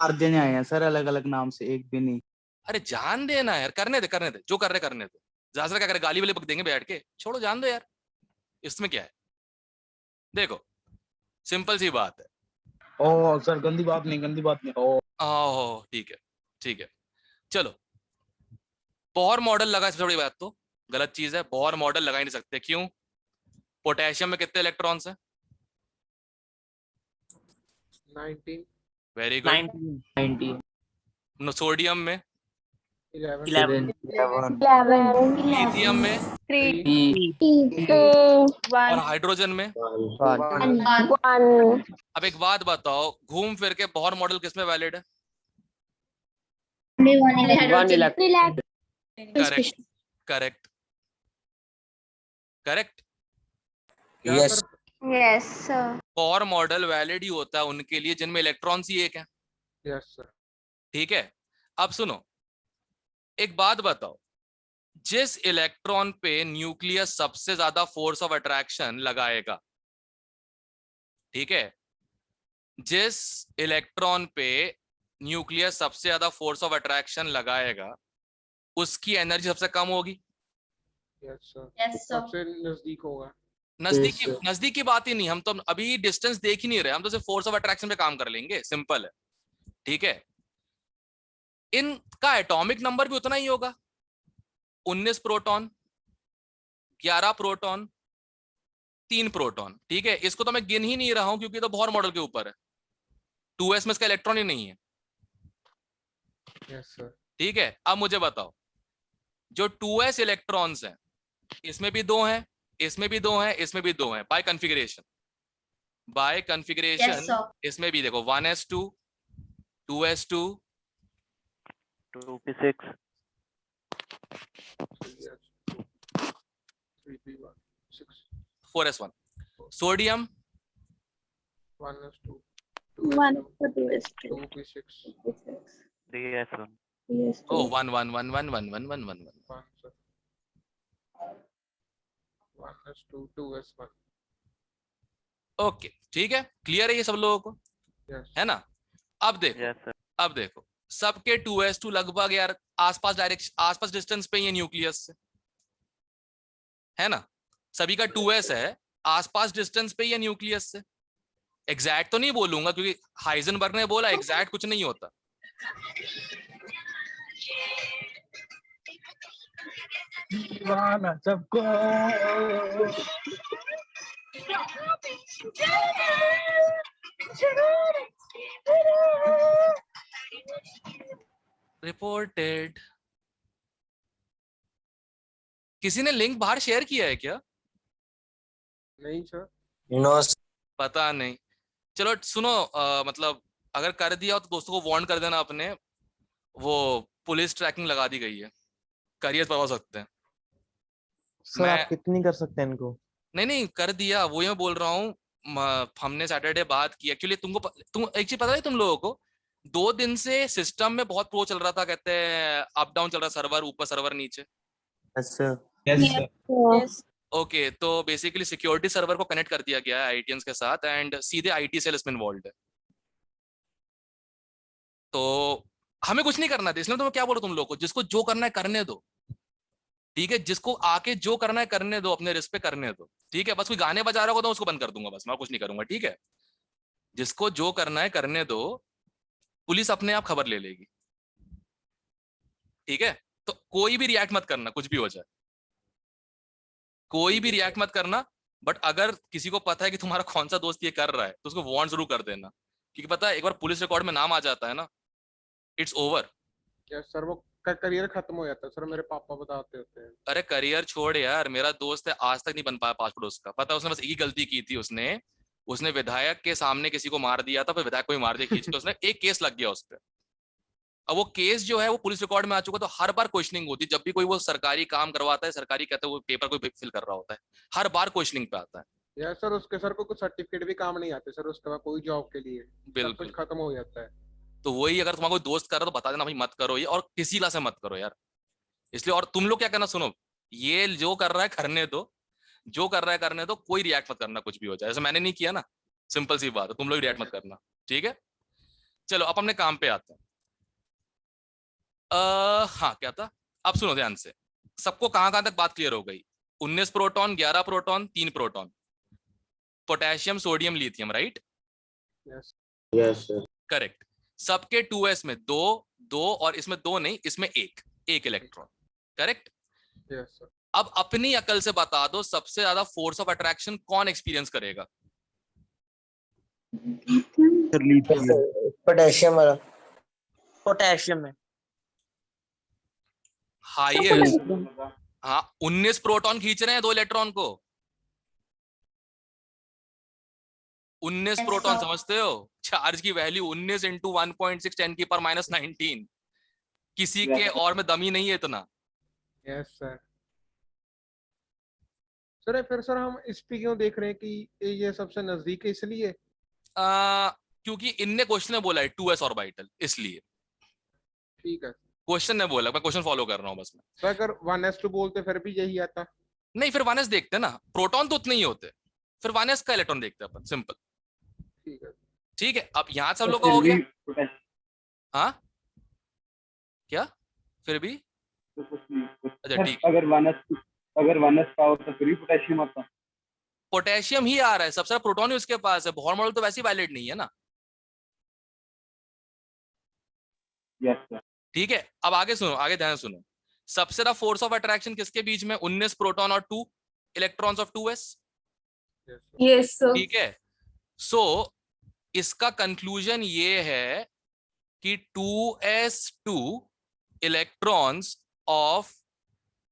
4 देने आए हैं सर, अलग अलग नाम से, एक भी नहीं। अरे जान देना यार, करने दे जो कर रहे करने दे। ज्यादा से क्या करे, गाली वाली बक देंगे बैठ के, छोड़ो जान दो यार, इसमें क्या है। देखो सिंपल सी बात है। ओ सर गंदी बात नहीं, गंदी बात नहीं। ओ ओह ठीक है, ठीक है, चलो। बोहर मॉडल लगा, सबसे बड़ी बात तो गलत चीज है, बोहर मॉडल लगा ही नहीं सकते। क्यों? पोटेशियम में कितने इलेक्ट्रॉन्स हैं? 19, वेरी गुड। 19, सोडियम में? 11, 11, 11, लिथियम में? 3, 3, 2, और 1, हाइड्रोजन में? 1। अब एक बात बताओ, घूम फिर के बोहर मॉडल किसमें वैलिड है? Correct, correct, correct. Yes Yes, sir. Bohr model valid ही होता है उनके लिए जिनमें इलेक्ट्रॉन्स ही एक है। Yes sir. ठीक है, अब सुनो, एक बात बताओ, जिस इलेक्ट्रॉन पे न्यूक्लियस सबसे ज्यादा फोर्स ऑफ अट्रैक्शन लगाएगा, ठीक है, जिस इलेक्ट्रॉन पे न्यूक्लियस सबसे ज्यादा फोर्स ऑफ अट्रैक्शन लगाएगा, उसकी एनर्जी सबसे कम होगी। Yes sir. Yes, sir. सबसे नजदीक होगा। नजदीक की बात ही नहीं, हम तो अभी डिस्टेंस देख ही नहीं रहे, हम तो सिर्फ फोर्स ऑफ अट्रैक्शन पे काम कर लेंगे, सिंपल है। ठीक है, इनका एटॉमिक नंबर भी उतना ही होगा, 19 प्रोटॉन, 11 प्रोटॉन, 3 प्रोटॉन। ठीक है, इसको तो मैं गिन ही नहीं रहा हूं क्योंकि तो बोहर मॉडल के ऊपर है, 2s में इसका इलेक्ट्रॉन ही नहीं है। Yes sir. ठीक है, अब मुझे बताओ, जो 2s इलेक्ट्रॉन्स हैं, इसमें भी 2 हैं, इसमें भी 2 हैं, इसमें भी 2 हैं, by configuration. By configuration Yes, sir. इसमें भी देखो 1s2, 2s2, 2p6, 3p1, 6, 4s1। Sodium 1s2, 1 2s1, for 2 is 2. 2p6, 3s1, Yes, ओ 1 1 1 1 1 1 1 1 1। 1 sir, 1s2, 2s1। ओके ठीक है, क्लियर है ये सब लोगों को, यस है ना? अब देखो, yes sir, अब देखो, सबके 2s2 लगभग यार आसपास डायरेक्शन, आसपास डिस्टेंस पे ही है न्यूक्लियस से, है ना? सभी का 2s है, आसपास डिस्टेंस पे ही है न्यूक्लियस से। एग्जैक्ट तो नहीं बोलूंगा क्योंकि हाइजेनबर्ग ने बोला एग्जैक्ट कुछ नहीं होता। दीवाना सबको। रिपोर्टेड। किसी ने लिंक बाहर शेयर किया है क्या? नहीं सर। नो पता नहीं, चलो सुनो, मतलब अगर कर दिया हो तो दोस्तों को वार्न कर देना अपने, वो पुलिस ट्रैकिंग लगा दी गई है, करियर पर हो सकते हैं। सर मैं आप कितनी कर सकते हैं इनको? नहीं कर दिया, वही मैं बोल रहा हूँ। हमने सैटरडे बात की एक्चुअली, तुम एक चीज पता है तुम लोगों को, 2 दिन से सिस्टम में बहुत प्रो चल रहा था, कहते हैं अप डाउन चल रहा, सर्वर ऊपर सर्वर नीचे। अच्छा Yes. ओके, तो बेसिकली सिक्योरिटी सर्वर को कनेक्ट कर दिया गया है आईटीएंस के साथ, एंड सीधे आईटी सेल इसमें इन्वॉल्व है। तो हमें कुछ नहीं करना था, इसलिए तो मैं क्या बोल रहा हूँ तुम लोग को, जिसको जो करना है करने दो। ठीक है, जिसको आके जो करना है करने दो, अपने रिस्क पे करने दो। ठीक है, बस कोई गाने बजा रहा होगा तो उसको बंद कर दूंगा, बस मैं कुछ नहीं करूंगा। ठीक है, जिसको जो करना है करने दो, पुलिस अपने आप खबर ले लेगी। ठीक है, तो कोई भी रिएक्ट मत करना, कुछ भी हो जाए, कोई भी रिएक्ट मत करना। बट अगर किसी को पता है कि तुम्हारा कौन सा दोस्त ये कर रहा है तो उसको वार्न जरूर कर देना, क्योंकि पता है एक बार पुलिस रिकॉर्ड में नाम आ जाता है ना, इट्स ओवर। यस सर, वो करियर खत्म हो जाता है सर, मेरे पापा बताते होते हैं। अरे करियर छोड़ यार, मेरा दोस्त है, आज तक नहीं बन पाया पासपोर्ट उसका। पता है उसने बस एक ही गलती की थी, उसने उसने विधायक के सामने किसी को मार दिया था, फिर विधायक को ही मार दिया खींच के उसने, एक केस लग गया उस पर। अब वो केस जो है वो पुलिस रिकॉर्ड में आ चुका, तो हर बार क्वेश्चनिंग होती है जब भी कोई वो सरकारी काम करवाता है, सरकारी कहते हैं वो पेपर कोई फिल कर रहा होता है, हर बार क्वेश्चनिंग पे आता है। यस सर, उसके सर को कुछ सर्टिफिकेट भी काम नहीं आते सर, उसके बाद कोई जॉब के लिए सब बिल्कुल, कुछ खत्म हो जाता है। तो वही, अगर तुम्हारा कोई दोस्त कर रहा है तो बता देना भाई मत करो ये, और किसी ला से मत करो यार। इसलिए, और तुम लोग क्या करना, सुनो, ये जो कर रहा है करने दो, जो कर रहा है करने दो, कोई रिएक्ट मत करना कुछ भी हो जाए, जैसे मैंने नहीं किया ना, सिंपल सी बात है, तुम लोग रिएक्ट मत करना। ठीक है, चलो अब अपने काम पे आते हैं। हाँ क्या था, अब सुनो ध्यान से, सबको कहां तक बात क्लियर हो गई? 19 proton, 11 proton, 3 proton, potassium sodium lithium, right? Yes yes sir. Correct. सबके 2s में दो दो, और इसमें दो नहीं, इसमें एक इलेक्ट्रॉन। करेक्ट। Yes sir. अब अपनी अकल से बता दो, सबसे ज्यादा फोर्स ऑफ अट्रैक्शन कौन एक्सपीरियंस करेगा? पोटेशियम वाला। पोटेशियम में। हाईएस्ट। हाँ, 19 प्रोटॉन खींच रहे हैं 2 इलेक्ट्रॉन को। 19 प्रोटॉन समझते हो? चार्ज की वैल्यू 19 इंटू 1.6 10 की पावर -19। किसी के और में दम ही नहीं है इतना। Yes sir. सर फिर सर हम इस पे क्यों देख रहे हैं कि ये सबसे नजदीक है इसलिए? क्योंकि इनने क्वेश्चन में बोला है 2s ऑर्बिटल, इसलिए ठीक है क्वेश्चन ने बोला, मैं क्वेश्चन फॉलो कर रहा हूँ बस मैं। सर। अगर 1s2 बोलते फिर भी यही आता। नहीं, फिर 1s देखते ना, प्रोटॉन तो उतने ही होते, फिर 1s का इलेक्ट्रॉन देखते अपन, सिंपल। ठीक है। ठीक है, अब यहां सब लोग का हो गया। हाँ क्या फिर भी? अच्छा ठीक है, अगर 1s का होता फिर भी पोटेशियम आता। पोटेशियम ही आ रहा है, सबसे सारा प्रोटॉन ही उसके पास है, बोहर मॉडल तो वैसे ही वैलिड नहीं है ना। Yes sir. ठीक है, अब आगे सुनो, आगे ध्यान से सुनो। सबसे ज्यादा फोर्स ऑफ अट्रैक्शन किसके बीच में? 19 प्रोटॉन और 2 electrons of 2s। Yes, sir. ठीक है, सो इसका कंक्लूजन ये है कि 2s2 electrons of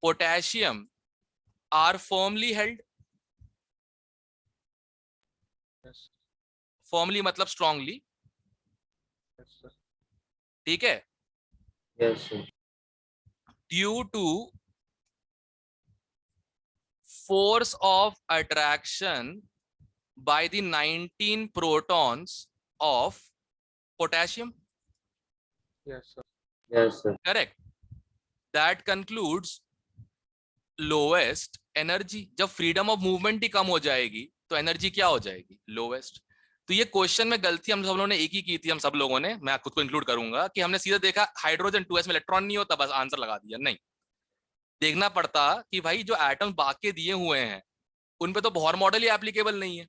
potassium are firmly held. Yes firmly मतलब स्ट्रांगली। सर। ठीक है, yes sir. Due to force of attraction by the 19 protons of potassium. Yes sir. Yes sir. Correct. That concludes lowest energy. जब freedom of movement ही कम हो जाएगी तो energy क्या हो जाएगी? लोवेस्ट। तो ये क्वेश्चन में गलती हम सब लोगों ने एक ही की थी, हम सब लोगों ने, मैं खुद को इंक्लूड करूंगा, कि हमने सीधा देखा हाइड्रोजन 2s में इलेक्ट्रॉन नहीं होता, बस आंसर लगा दिया। नहीं, देखना पड़ता कि भाई जो एटम बाकी दिए हुए हैं उन पे तो बोहर मॉडल ही एप्लीकेबल नहीं है।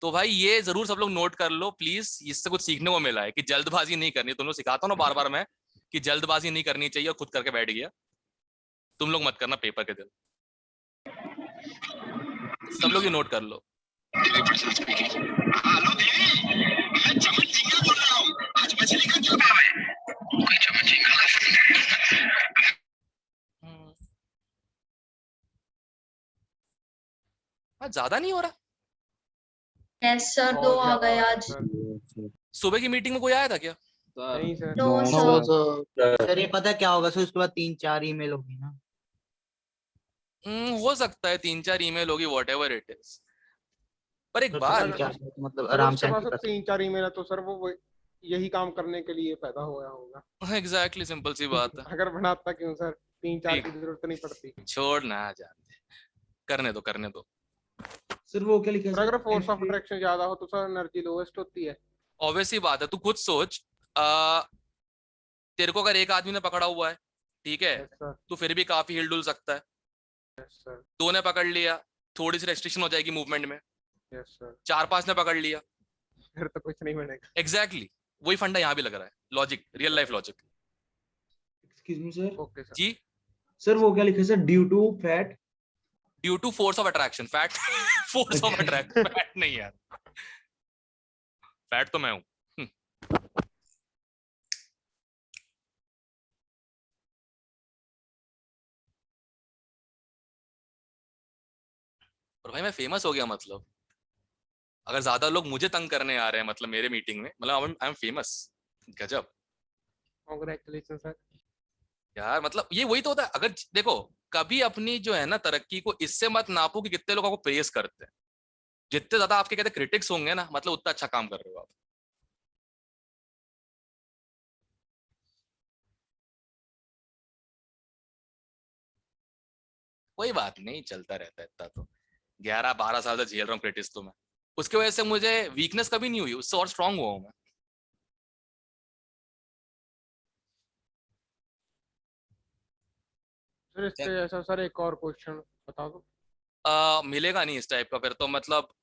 तो भाई ये जरूर सब लोग नोट कर लो प्लीज, इससे कुछ सीखने को मिला है कि जल्दबाजी नहीं करनी। तुम लोग सिखाता हूं ना बार बार मैं कि जल्दबाजी नहीं करनी चाहिए, और खुद करके बैठ गया। तुम लोग मत करना पेपर के दिन, सब लोग ये नोट कर लो। ज्यादा नहीं हो रहा? Yes, sir. दो आ गए आज। सुबह की मीटिंग में कोई आया था क्या? नहीं sir. No, No, sir. Sir ये पता क्या होगा सर, उसके बाद 3-4 ईमेल होगी ना। हो सकता है 3-4 ईमेल होगी, वॉट एवर इट इज। पर एक सर बात, 3-4 मतलब सर आराम उसके से पास handle कर सकते 3-4 ईमेल है तो सर वो यही काम करने के लिए पैदा हुआ होगा। एग्जैक्टली, सिंपल सी बात है। अगर बनाता क्यों सर, 3-4 ठीक, की जरूरत नहीं पड़ती। छोड़ ना, जान दे, करने दो करने दो। सर वो क्या लिखा है सर अगर फोर्स ऑफ सर? अट्रैक्शन ज्यादा हो तो सर एनर्जी लोएस्ट होती है। ऑब्वियस ही बात है, तू खुद सोच। आ, तेरे को अगर एक आदमी ने पकड़ा हुआ है, ठीक है, यस सर। तो फिर भी काफी हिल डुल सकता है। Yes sir. 2 ने पकड़ लिया, थोड़ी सी रेस्ट्रिक्शन हो जाएगी मूवमेंट में। Yes sir. 4-5 ने पकड़ लिया, फिर तो कुछ नहीं बनेगा। एग्जैक्टली वही फंडा यहाँ भी लग रहा है, logic, real life logic. Excuse me sir. Okay sir. जी, सर वो क्या लिखा है sir? Due to fat. Due to force of attraction, fat force of attraction, fat नहीं यार, फैट तो मैं हूं। और भाई मैं फेमस हो गया, मतलब अगर ज्यादा लोग मुझे तंग करने आ रहे हैं मतलब मेरे मीटिंग में, मतलब आई एम फेमस। गजब कांग्रेचुलेशन सर। यार, मतलब ये वही तो होता है। अगर देखो, कभी अपनी जो है ना तरक्की को इससे मत नापो कि कितने लोग आपको प्रेज करते हैं। जितने ज्यादा आपके कहते क्रिटिक्स होंगे ना, मतलब उतना अच्छा काम कर रहे हो आप। कोई बात नहीं, चलता रहता है इतना तो। 11-12 साल से झेल रहा हूँ क्रिटिक्स तो मैं। उसकी वजह से मुझे वीकनेस कभी नहीं हुई, उससे और स्ट्रांग हुआ हूं मैं। सर इसके ऐसा सर एक और क्वेश्चन बता दो। मिलेगा नहीं इस टाइप का फिर तो, मतलब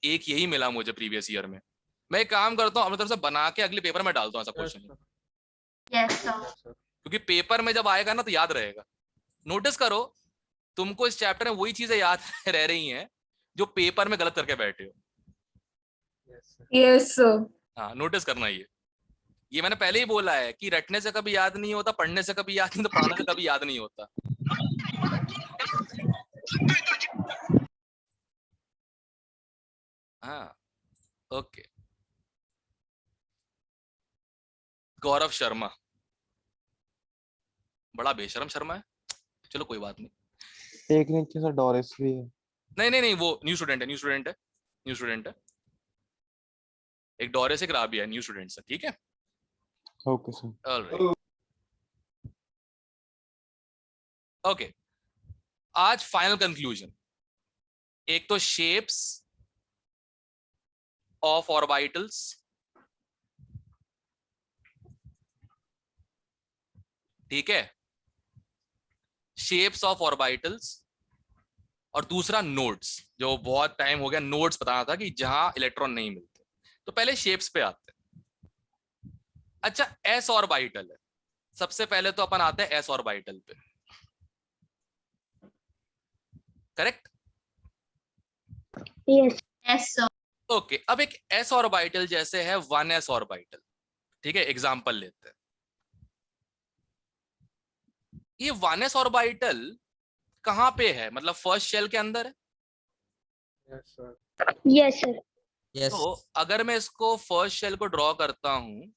एक यही मिला मुझे प्रीवियस ईयर में। मैं एक काम करता हूँ अपनी तरफ से बना के अगले पेपर में डालता हूँ ऐसा yes question, sir. Yes sir. Yes sir. क्योंकि पेपर में जब आएगा ना तो याद रहेगा। नोटिस करो तुमको इस चैप्टर में वही चीजें याद रह रही हैं जो पेपर में गलत करके बैठे हो। Yes sir. Yes sir. हाँ नोटिस करना, ये मैंने पहले ही बोला है कि रटने से कभी याद नहीं होता, पढ़ने से कभी याद नहीं, तो पढ़ाने से कभी याद नहीं होता। हाँ ओके। गौरव शर्मा, बड़ा बेशरम शर्मा है, चलो कोई बात नहीं। एक नीचे सर डोरिस भी है। नहीं नहीं नहीं, वो न्यू स्टूडेंट है, न्यू स्टूडेंट है, न्यू स्टूडेंट है। एक डोरिस एक राबिया, न्यू स्टूडेंट है, ठीक है। Okay sir. Alright okay. आज फाइनल कंक्लूजन, एक तो शेप्स ऑफ ऑर्बिटल्स, ठीक है, शेप्स ऑफ ऑर्बिटल्स, और दूसरा नोड्स, जो बहुत टाइम हो गया नोड्स बताना था कि जहां इलेक्ट्रॉन नहीं मिलते। तो पहले शेप्स पे आते हैं। अच्छा एस ऑर्बिटल है, सबसे पहले तो अपन आते हैं एस ऑर्बिटल पे, correct. Yes yes sir. Okay अब एक एस ऑर्बिटल जैसे है 1s ऑर्बिटल, ठीक है, एग्जांपल लेते हैं। ये 1s ऑर्बिटल कहां पे है, मतलब फर्स्ट शेल के अंदर है। Yes sir. Yes sir. Yes तो अगर मैं इसको फर्स्ट शेल को ड्रॉ करता हूं,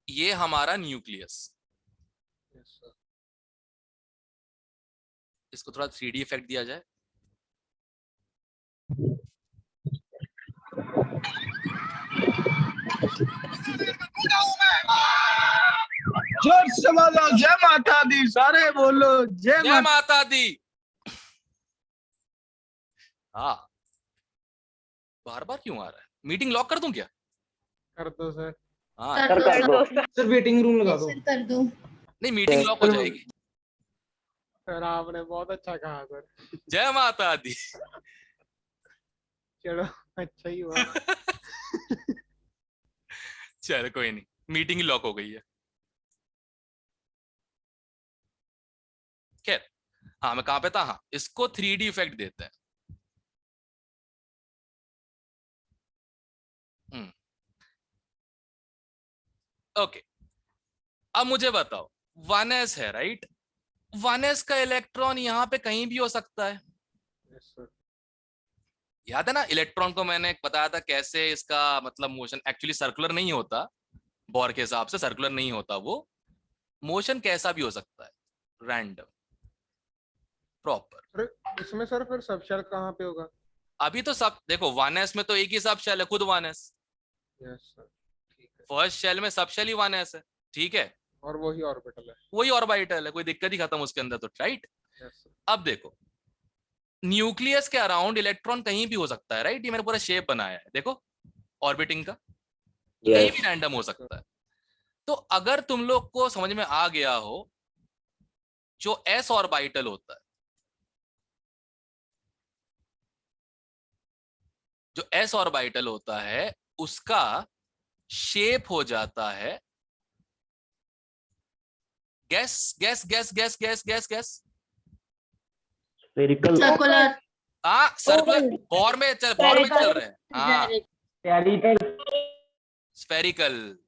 ये हमारा न्यूक्लियस। Yes sir. इसको थोड़ा 3D इफेक्ट दिया जाए। जोर से बोलो जय माता दी, सारे बोलो जय जय माता दी। हाँ बार बार क्यों आ रहा है, मीटिंग लॉक कर दूं क्या। कर दो सर। हाँ कर दो। सर वेटिंग रूम लगा दो। सर कर दो। नहीं मीटिंग लॉक हो जाएगी। सर आपने बहुत अच्छा कहा सर। जय माता दी। चलो अच्छा ही हुआ। चलो कोई नहीं, मीटिंग ही लॉक हो गई है। खैर हाँ मैं कहां पे था, हाँ इसको 3D इफेक्ट देते हैं। ओके अब मुझे बताओ 1s है राइट, 1s का इलेक्ट्रॉन यहाँ पे कहीं भी हो सकता है। Yes sir. याद है ना इलेक्ट्रॉन को मैंने बताया था कैसे इसका मतलब मोशन एक्चुअली सर्कुलर नहीं होता, बोर के हिसाब से सर्कुलर नहीं होता, वो मोशन कैसा भी हो सकता है, रैंडम प्रॉपर। सर इसमें सर फिर सब शेल कहाँ पे होगा। अभी तो सब देखो 1s में तो एक ही सब शेल है, खुद 1s। यस सर ठीक है। फर्स्ट शेल में सब शेल ही 1s है, ठीक है, और वही ऑर्बिटल है। वही ऑर्बिटल है, कोई दिक्कत ही खत्म उसके अंदर तो, राइट। Yes sir. अब देखो न्यूक्लियस के अराउंड इलेक्ट्रॉन कहीं भी हो सकता है, राइट। ये मैंने पूरा शेप बनाया है देखो ऑर्बिटिंग का, कहीं Yes. भी रैंडम हो सकता है। तो अगर तुम लोग को समझ में आ गया हो, जो एस ऑर्बिटल होता है, जो एस ऑर्बिटल होता है उसका शेप हो जाता है, gas gas gas gas gas gas gas spherical. Circular. हाँ सर्कुलर, और में चल रहे हैं। हाँ स्फेरिकल।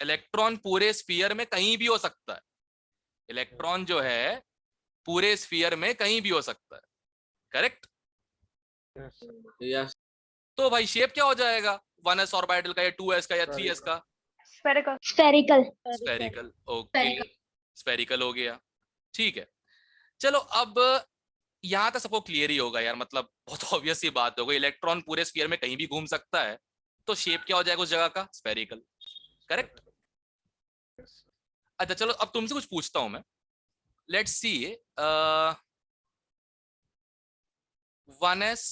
इलेक्ट्रॉन पूरे स्फीयर में कहीं भी हो सकता है। इलेक्ट्रॉन जो है पूरे स्फीयर में कहीं भी हो सकता है, करेक्ट। Yes sir. यस तो भाई शेप क्या हो जाएगा 1s ऑर्बिटल का या 2s का या 3s का, स्फेरिकल। स्फेरिकल। ओके स्फेरिकल हो गया, ठीक है। चलो अब यहां तक सबको क्लियर ही होगा यार, मतलब बहुत ऑब्वियस सी बात हो गई, इलेक्ट्रॉन पूरे स्फीयर में कहीं भी घूम सकता है, तो शेप क्या हो जाएगा उस जगह का, स्फेरिकल, करेक्ट। अच्छा चलो अब तुमसे कुछ पूछता हूं मैं, let's see 1s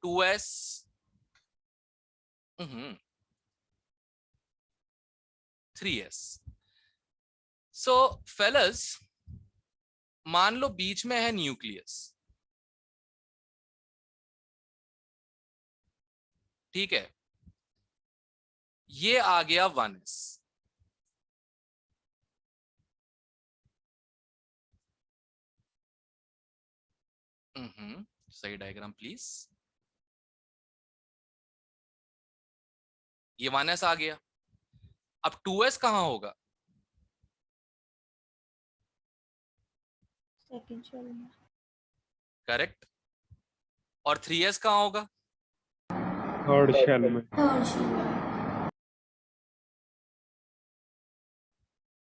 2s 3s। सो फेलस, मान लो बीच में है न्यूक्लियस, ठीक है, ये आ गया 1s, सही डायग्राम प्लीज। ये 1s आ गया, अब 2s कहां होगा? करेक्ट। और 3s कहां होगा? थर्ड शेल में।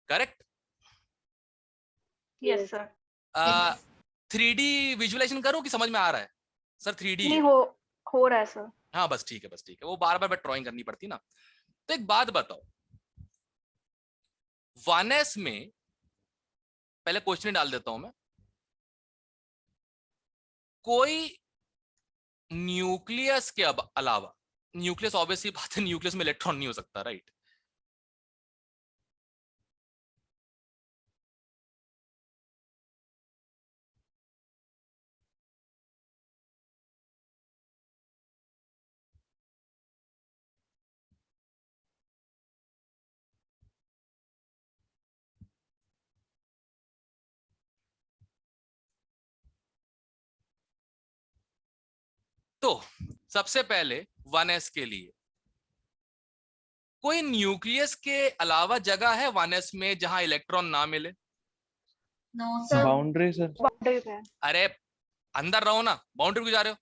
Correct. Yes sir. 3D visualisation करो कि समझ में आ रहा है? सर 3D नहीं है। हो रहा है सर। हाँ बस ठीक है, बस ठीक है, वो बार बार ड्राइंग करनी पड़ती ना। तो एक बात बताओ, 1s में पहले क्वेश्चन डाल देता हूं मैं, कोई न्यूक्लियस के अलावा, न्यूक्लियस ऑब्वियसली बात है, न्यूक्लियस में इलेक्ट्रॉन नहीं हो सकता, राइट? तो सबसे पहले 1s के लिए कोई न्यूक्लियस के अलावा जगह है 1s में जहां इलेक्ट्रॉन ना मिले? Boundary sir. बाउंड्री पे। अरे अंदर रहो ना, बाउंड्री पे जा रहे हो?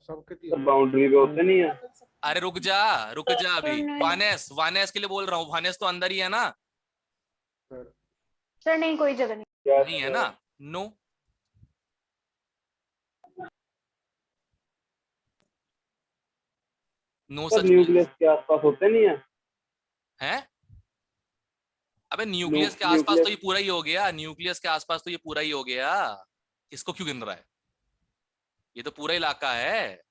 सबके दिए बाउंड्री पे होते नहीं है। अरे रुक जा अभी। 1s के लिए बोल रहा हूँ, 1s तो अंदर ही है ना? सर नहीं, कोई जगह नहीं। नहीं है ना? नो। नो सच न्यूक्लियस के आसपास होते नहीं है। है? अबे न्यूक्लियस के आसपास तो ये पूरा ही हो गया, न्यूक्लियस के आसपास तो ये पूरा ही हो गया, इसको क्यों गिन रहा है? ये तो पूरा इलाका है,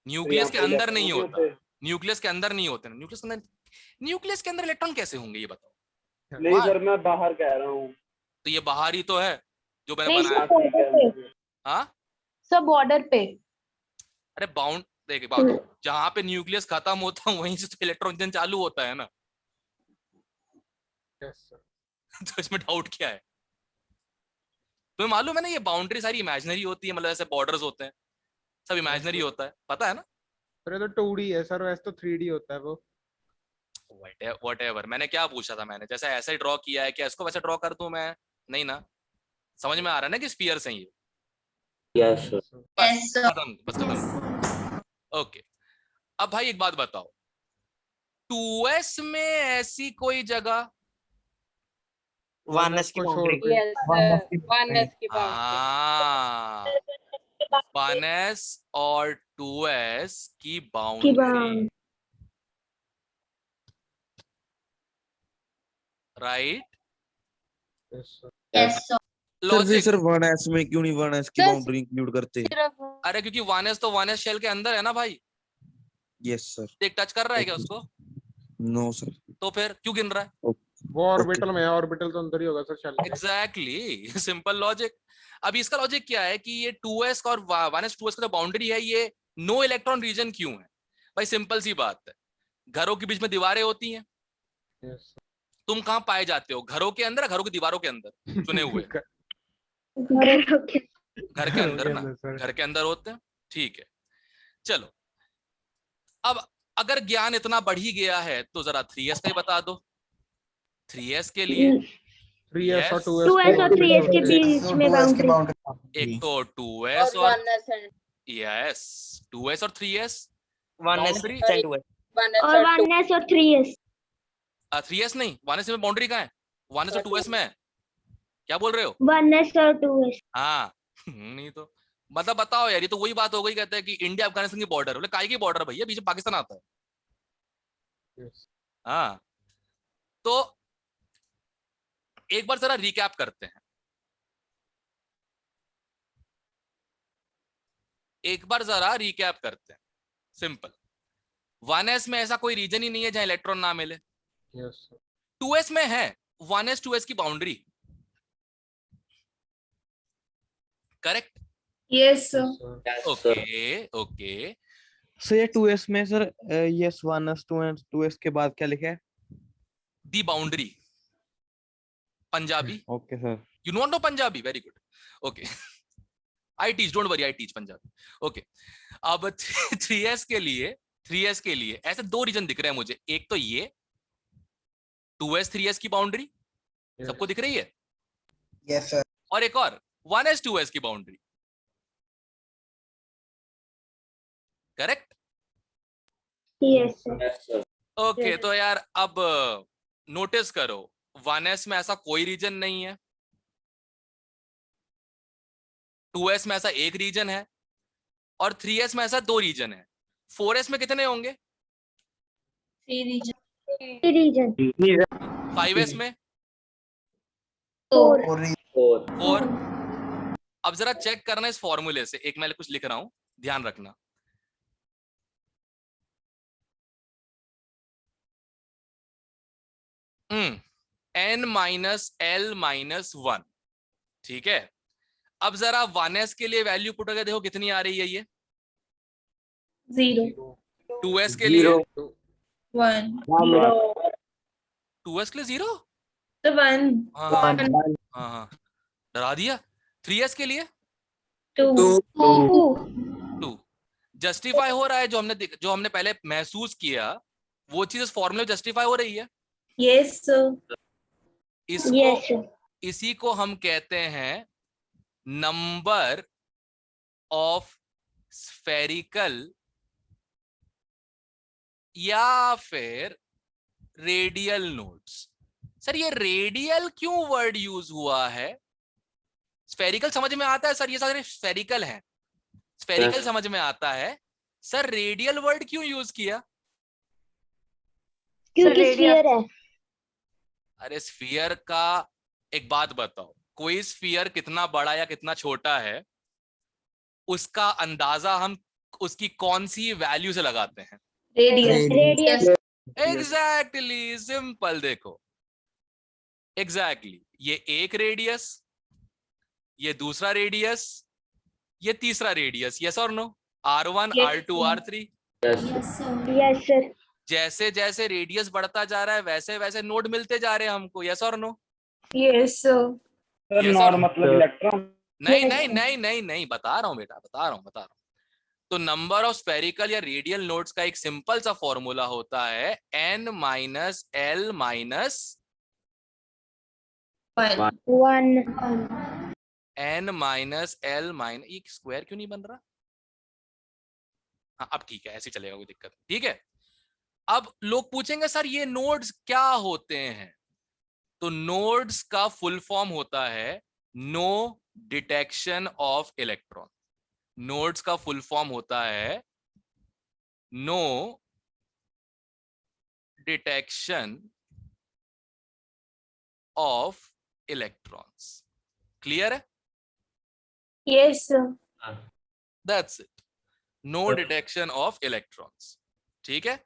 न्यूक्लियस के अंदर नहीं होता, न्यूक्लियस के अंदर नहीं होते। न्यूक्लियस के अंदर इलेक्ट्रॉन कैसे होंगे ये बताओ? नहीं सर, मैं बाहर कह रहा हूँ। तो ये बाहर ही तो है जो मैंने नहीं, बनाया। हाँ सब बॉर्डर पे। अरे बाउंड देख बात, जहां पे न्यूक्लियस खत्म होता है वहीं से तो इलेक्ट्रॉन चालू होता है ना। तो इसमें डाउट क्या है? तुम्हें मालूम है ना, ये बाउंड्री सारी इमेजिनरी होती है, मतलब ऐसे बॉर्डर्स होते हैं, सब इमेजिनरी होता है, पता है ना? सर ये तो 2D है सर, वैसे तो 3D होता है वो। व्हाटएवर, मैंने क्या पूछा था? मैंने जैसे ऐसे ड्रॉ किया है, क्या इसको वैसे ड्रॉ कर दूं मैं? नहीं ना? समझ में आ रहा है ना कि स्फीयर्स हैं ये? Yes sir. बस खत्म। ओके, अब भाई एक बात बताओ, 2s में ऐसी कोई जगह 1s की बाउंड्री। 1s और 2s की बाउंड्री, राइट? सर 1s में क्यों नहीं 1s की बाउंड्री इंक्लूड करते? अरे क्योंकि 1s तो 1s शेल के अंदर है ना भाई। Yes sir. देख टच कर रहा है क्या उसको? No sir. तो फिर क्यों गिन रहा है? वो ऑर्बिटल में है, ऑर्बिटल तो अंदर ही होगा सर शेल के। Exactly, simple logic. अब इसका लॉजिक क्या है कि ये 2s और 1s 2s का जो बाउंड्री है, ये नो इलेक्ट्रॉन रीजन क्यों है? भाई सिंपल सी बात है, घरों के बीच में दीवारें होती हैं, तुम कहाँ पाए जाते हो? घरों के अंदर, घरों की दीवारों के अंदर चुने हुए? घर के अंदर ना, घर के अंदर होते हैं, ठीक है। चलो अब अगर ज्ञान इतना बढ़ ही गया है तो जरा 3s का ही बता दो। 3s के लिए 3s और 2s और 3s के बीच में बाउंड्री। एक तो 2s और यस 2s और 3s 1s बाउंड्री, और 1s और 3s। 3s नहीं, 1s में बाउंड्री कहाँ है? 1s और 2s में है, क्या बोल रहे हो? 1s और 2s। हाँ नहीं तो मतलब बताओ यार, ये तो वही बात हो गई, कहते हैं कि इंडिया अफगानिस्तान की बॉर्डर, बोले काय की बॉर्डर भैया, बीच में पाकिस्तान आता है। Yes. हाँ, तो एक बार जरा रिकैप करते हैं, एक बार जरा रिकैप करते हैं। सिंपल, 1s में ऐसा कोई रीजन ही नहीं है जहां इलेक्ट्रॉन ना मिले। Yes, sir. 2s में है, 1s 2s की boundary, correct? Yes, sir. Yes, sir. Yes, sir. Okay okay, sir ये 2s में sir yes 1s 2s 2s के बाद क्या लिखा है? दी boundary, Punjabi, okay sir. You not know Punjabi, very good, okay. I teach, don't worry, I teach Punjabi, okay. अब 3s के लिए, 3s के लिए ऐसे दो रीजन दिख रहे हैं मुझे, एक तो ये 2s 3s की बाउंड्री Yes. सबको दिख रही है, यस सर। और एक और 1s 2s की boundary, correct? Yes, sir. Yes, sir. Okay, Yes. तो यार अब नोटिस करो, 1s में ऐसा कोई रीजन नहीं है, 2s में ऐसा एक रीजन है, और 3s में ऐसा दो रीजन है। 4s में कितने होंगे? 3 region. 5s में 4. 4. 4। अब जरा चेक करना इस फॉर्मूले से, एक मैं कुछ लिख रहा हूं, ध्यान रखना। n माइनस एल माइनस 1, ठीक है। अब जरा 1s के लिए वैल्यू पुट करके देखो कितनी आ रही है ये, 0. 2s के लिए 1. 2s के लिए 0, So 1. हाँ हाँ, डरा दिया। 3s के लिए 2. 2। जस्टिफाई हो रहा है, जो हमने पहले महसूस किया वो चीज इस फॉर्मूले में जस्टिफाई हो रही है। Yes, sir. इसको Yes, sir. इसी को हम कहते हैं नंबर ऑफ स्फेरिकल या फिर रेडियल नोड्स। सर ये रेडियल क्यों वर्ड यूज हुआ है? स्फेरिकल समझ में आता है सर, ये सारे स्फेरिकल हैं, स्फेरिकल Yes. समझ में आता है सर, रेडियल वर्ड क्यों यूज किया? क्योंकि स्फीयर है। अरे स्फीयर का एक बात बताओ, कोई स्फीयर कितना बड़ा या कितना छोटा है उसका अंदाजा हम उसकी कौन सी वैल्यू से लगाते हैं? रेडियस। एग्जैक्टली, सिंपल, देखो एग्जैक्टली, ये एक रेडियस, ये दूसरा रेडियस, ये तीसरा रेडियस, यस और no? R1 R2 R3। Yes sir. जैसे जैसे रेडियस बढ़ता जा रहा है वैसे वैसे नोड मिलते जा रहे हैं हमको, यस और no? Yes sir. Sir nor मतलब इलेक्ट्रॉन। नहीं नहीं नहीं नहीं नहीं, बता रहा हूं बेटा, बता रहा हूं। तो नंबर ऑफ स्फेरिकल या रेडियल नोड्स का एक सिंपल सा फॉर्मूला होता है n minus L minus 1। n minus L minus, ये स्क्वायर क्यों नहीं बन रहा? हाँ अब ठीक है, ऐसे चलेगा, कोई दिक्कत नहीं, ठीक है। अब लोग पूछेंगे सर ये नोड्स क्या होते हैं? तो नोड्स का फुल फॉर्म होता है no detection of electron. Nodes का फुल फॉर्म होता है no detection of electrons. Clear है? Yes sir. That's it, no detection of electrons, ठीक है।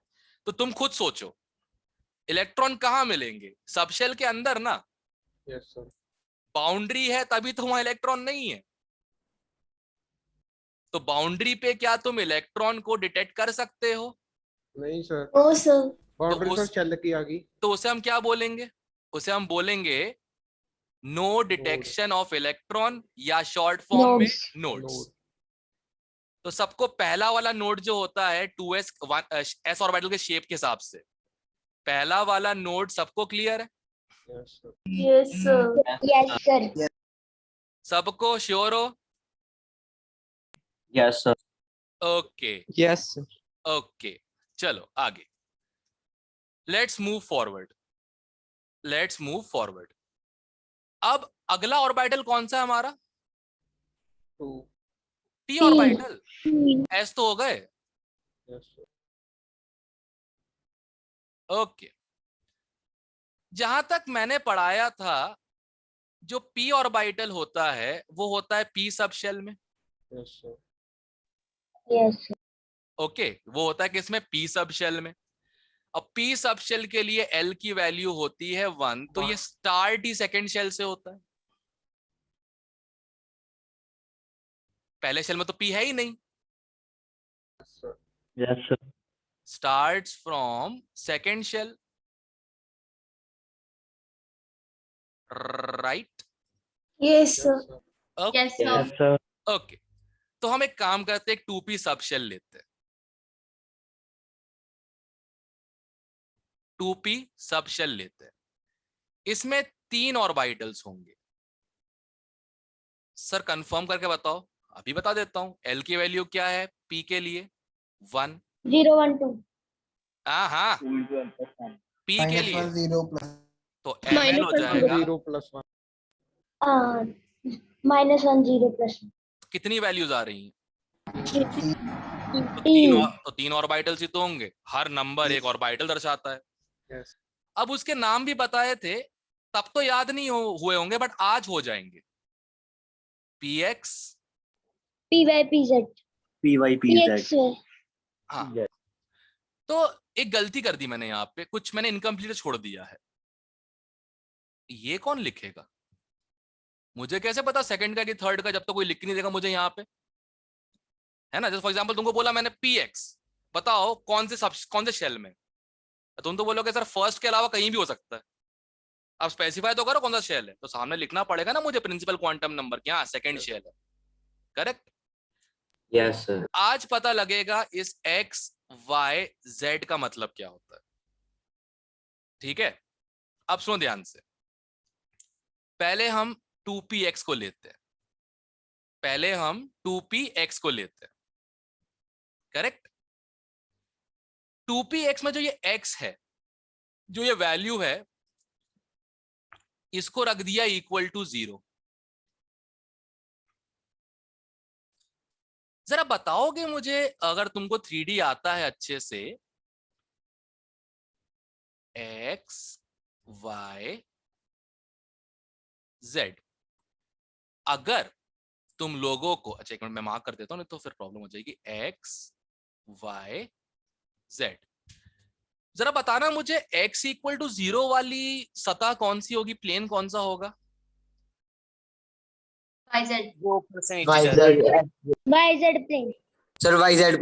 तो तुम खुद सोचो, इलेक्ट्रॉन कहां मिलेंगे? सबशेल के अंदर ना? Yes sir. बाउंड्री है तभी तो वहां इलेक्ट्रॉन नहीं है। तो बाउंड्री पे क्या तुम इलेक्ट्रॉन को डिटेक्ट कर सकते हो? नहीं सर, ओ सर। बाउंड्री उस- पर चल की आ गई। तो उसे हम क्या बोलेंगे? उसे हम बोलेंगे नो डिटेक्शन ऑफ इलेक्ट्रॉन, या शॉर्ट फॉर्म में नोड्स। नोड। तो सबको पहला वाला नोड जो होता है 2s s ऑर्बिटल के शेप के हिसाब से, पहला वाला नोड सबको क्लियर है? Yes sir. Yes sir. Yes sir. सबको श्योर हो? Yes, sir. Okay yes okay, चलो आगे, let's move forward, let's move forward. अब अगला ऑर्बिटल कौन सा है हमारा? 2। p ऑर्बिटल, s तो हो गए। Yes, sir. ओके, जहां तक मैंने पढ़ाया था, जो p ऑर्बिटल होता है वो होता है p सब शेल में। Yes, sir. Yes. ओके, वो होता है किसमें? p सब शेल में। अब p सब शेल के लिए l की वैल्यू होती है 1, तो ये स्टार्ट ही सेकंड शेल से होता है। पहले शेल में तो p है ही नहीं। Yes, sir. Yes, sir. Starts from second shell, right? Yes, Yes, sir. sir. Okay, Yes, sir. Okay, तो हम एक काम करते हैं, एक 2p सब शेल लेते हैं। 2p सब शेल लेते हैं, इसमें 3 ऑर्बिटल्स होंगे। सर कंफर्म करके बताओ। अभी बता देता हूं, l की वैल्यू क्या है p के लिए? 1। 0, 1, 2. हाँ, p के लिए तो ml हो जाएगा। 0 plus 1. -1, 0 plus 1. कितनी वैल्यूज आ रही हैं? तो 3. 3 ऑर्बिटल्स ही तो होंगे, हर नंबर एक ऑर्बिटल दर्शाता है। Yes. अब उसके नाम भी बताए थे, तब तो याद नहीं हुए होंगे, बट आज हो जाएंगे। px, PY, PZ. PYPZ. PX. हाँ, तो एक गलती कर दी मैंने यहाँ पे, कुछ मैंने इनकम्प्लीट छोड़ दिया है। ये कौन लिखेगा? मुझे कैसे पता सेकंड का कि थर्ड का, जब तक कोई लिख नहीं देगा मुझे यहाँ पे, है ना? जैसे फॉर एग्जांपल तुमको बोला मैंने px, बताओ कौन से शेल में? तुम तो बोलोगे सर फर्स्ट के अलावा कहीं भी हो सकता है। अब स्पेसिफाई तो करो कौन सा शेल है, तो सामने लिखना पड़ेगा ना मुझे प्रिंसिपल क्वांटम नंबर की, हाँ सेकंड शेल है, करेक्ट? Yes, sir. आज पता लगेगा इस x y z का मतलब क्या होता है। ठीक है, अब सुनो ध्यान से। पहले हम 2px को लेते हैं, पहले हम 2px को लेते हैं, करेक्ट? 2px में जो ये x है, जो ये वैल्यू है, इसको रख दिया इक्वल टू 0। जरा बताओगे मुझे, अगर तुमको 3D आता है अच्छे से, x y z, अगर तुम लोगों को, अच्छा एक मिनट मैं मार्क कर देता हूं, नहीं तो फिर प्रॉब्लम हो जाएगी। x y z, जरा बताना मुझे x इक्वल टू 0 वाली सतह कौन सी होगी, प्लेन कौन सा होगा? YZ. YZ. YZ plane. Sir YZ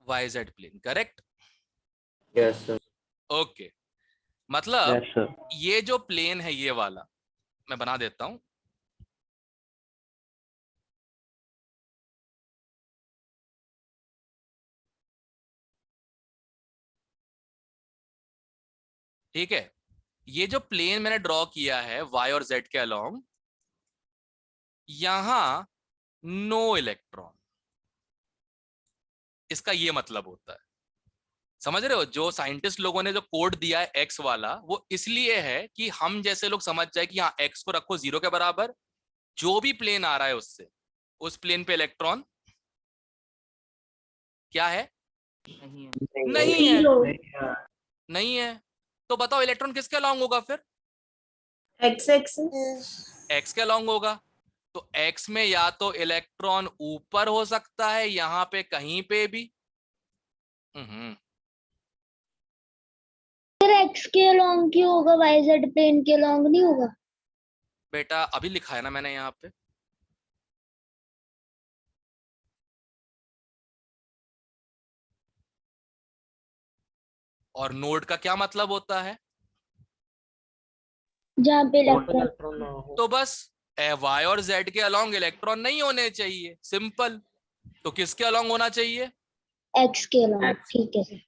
yz plane, correct? Yes, sir. Okay, मतलब Yes, sir. ये जो प्लेन है ये वाला, मैं बना देता हूं। ठीक है, ये जो प्लेन मैंने ड्रॉ किया है y और z के अलोंग, यहां नो इलेक्ट्रॉन, इसका ये मतलब होता है। समझ रहे हो? जो साइंटिस्ट लोगों ने जो कोड दिया है x वाला, वो इसलिए है कि हम जैसे लोग समझ जाए कि हाँ x को रखो 0 के बराबर, जो भी प्लेन आ रहा है उससे, उस प्लेन पे इलेक्ट्रॉन क्या है? नहीं है, 0. नहीं है। तो बताओ इलेक्ट्रॉन किसके अलोंग होगा फिर? X axis. x के अलोंग होगा। तो x में या तो इलेक्ट्रॉन ऊपर हो सकता है, यहां पे कहीं पे भी। फिर X के along क्यों होगा, YZ plane के along नहीं होगा? बेटा अभी लिखा है ना मैंने यहाँ पे। और नोड का क्या मतलब होता है? जहाँ पे कोई इलेक्ट्रॉन. इलेक्ट्रॉन ना हो. तो बस y और z के अलोंग इलेक्ट्रॉन नहीं होने चाहिए, सिंपल। तो किसके अलोंग होना चाहिए? X के along. ठीक है सर.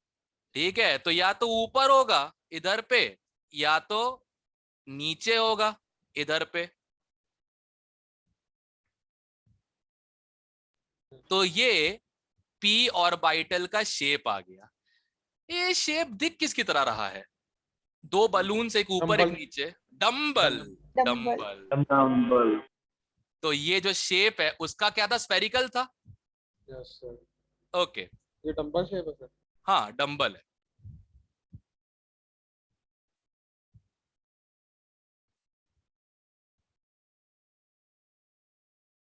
ठीक है, तो या तो ऊपर होगा इधर पे, या तो नीचे होगा इधर पे। तो ये p ऑर्बिटल का शेप आ गया। ये शेप दिख किसकी तरह रहा है? दो बलून्स, एक ऊपर एक डंबल. नीचे, डंबल। डम्बल। डम्बल। तो ये जो शेप है उसका क्या था, स्फेरिकल था। यस सर, ओके, ये डंबल शेप है सर। हाँ डम्बल है।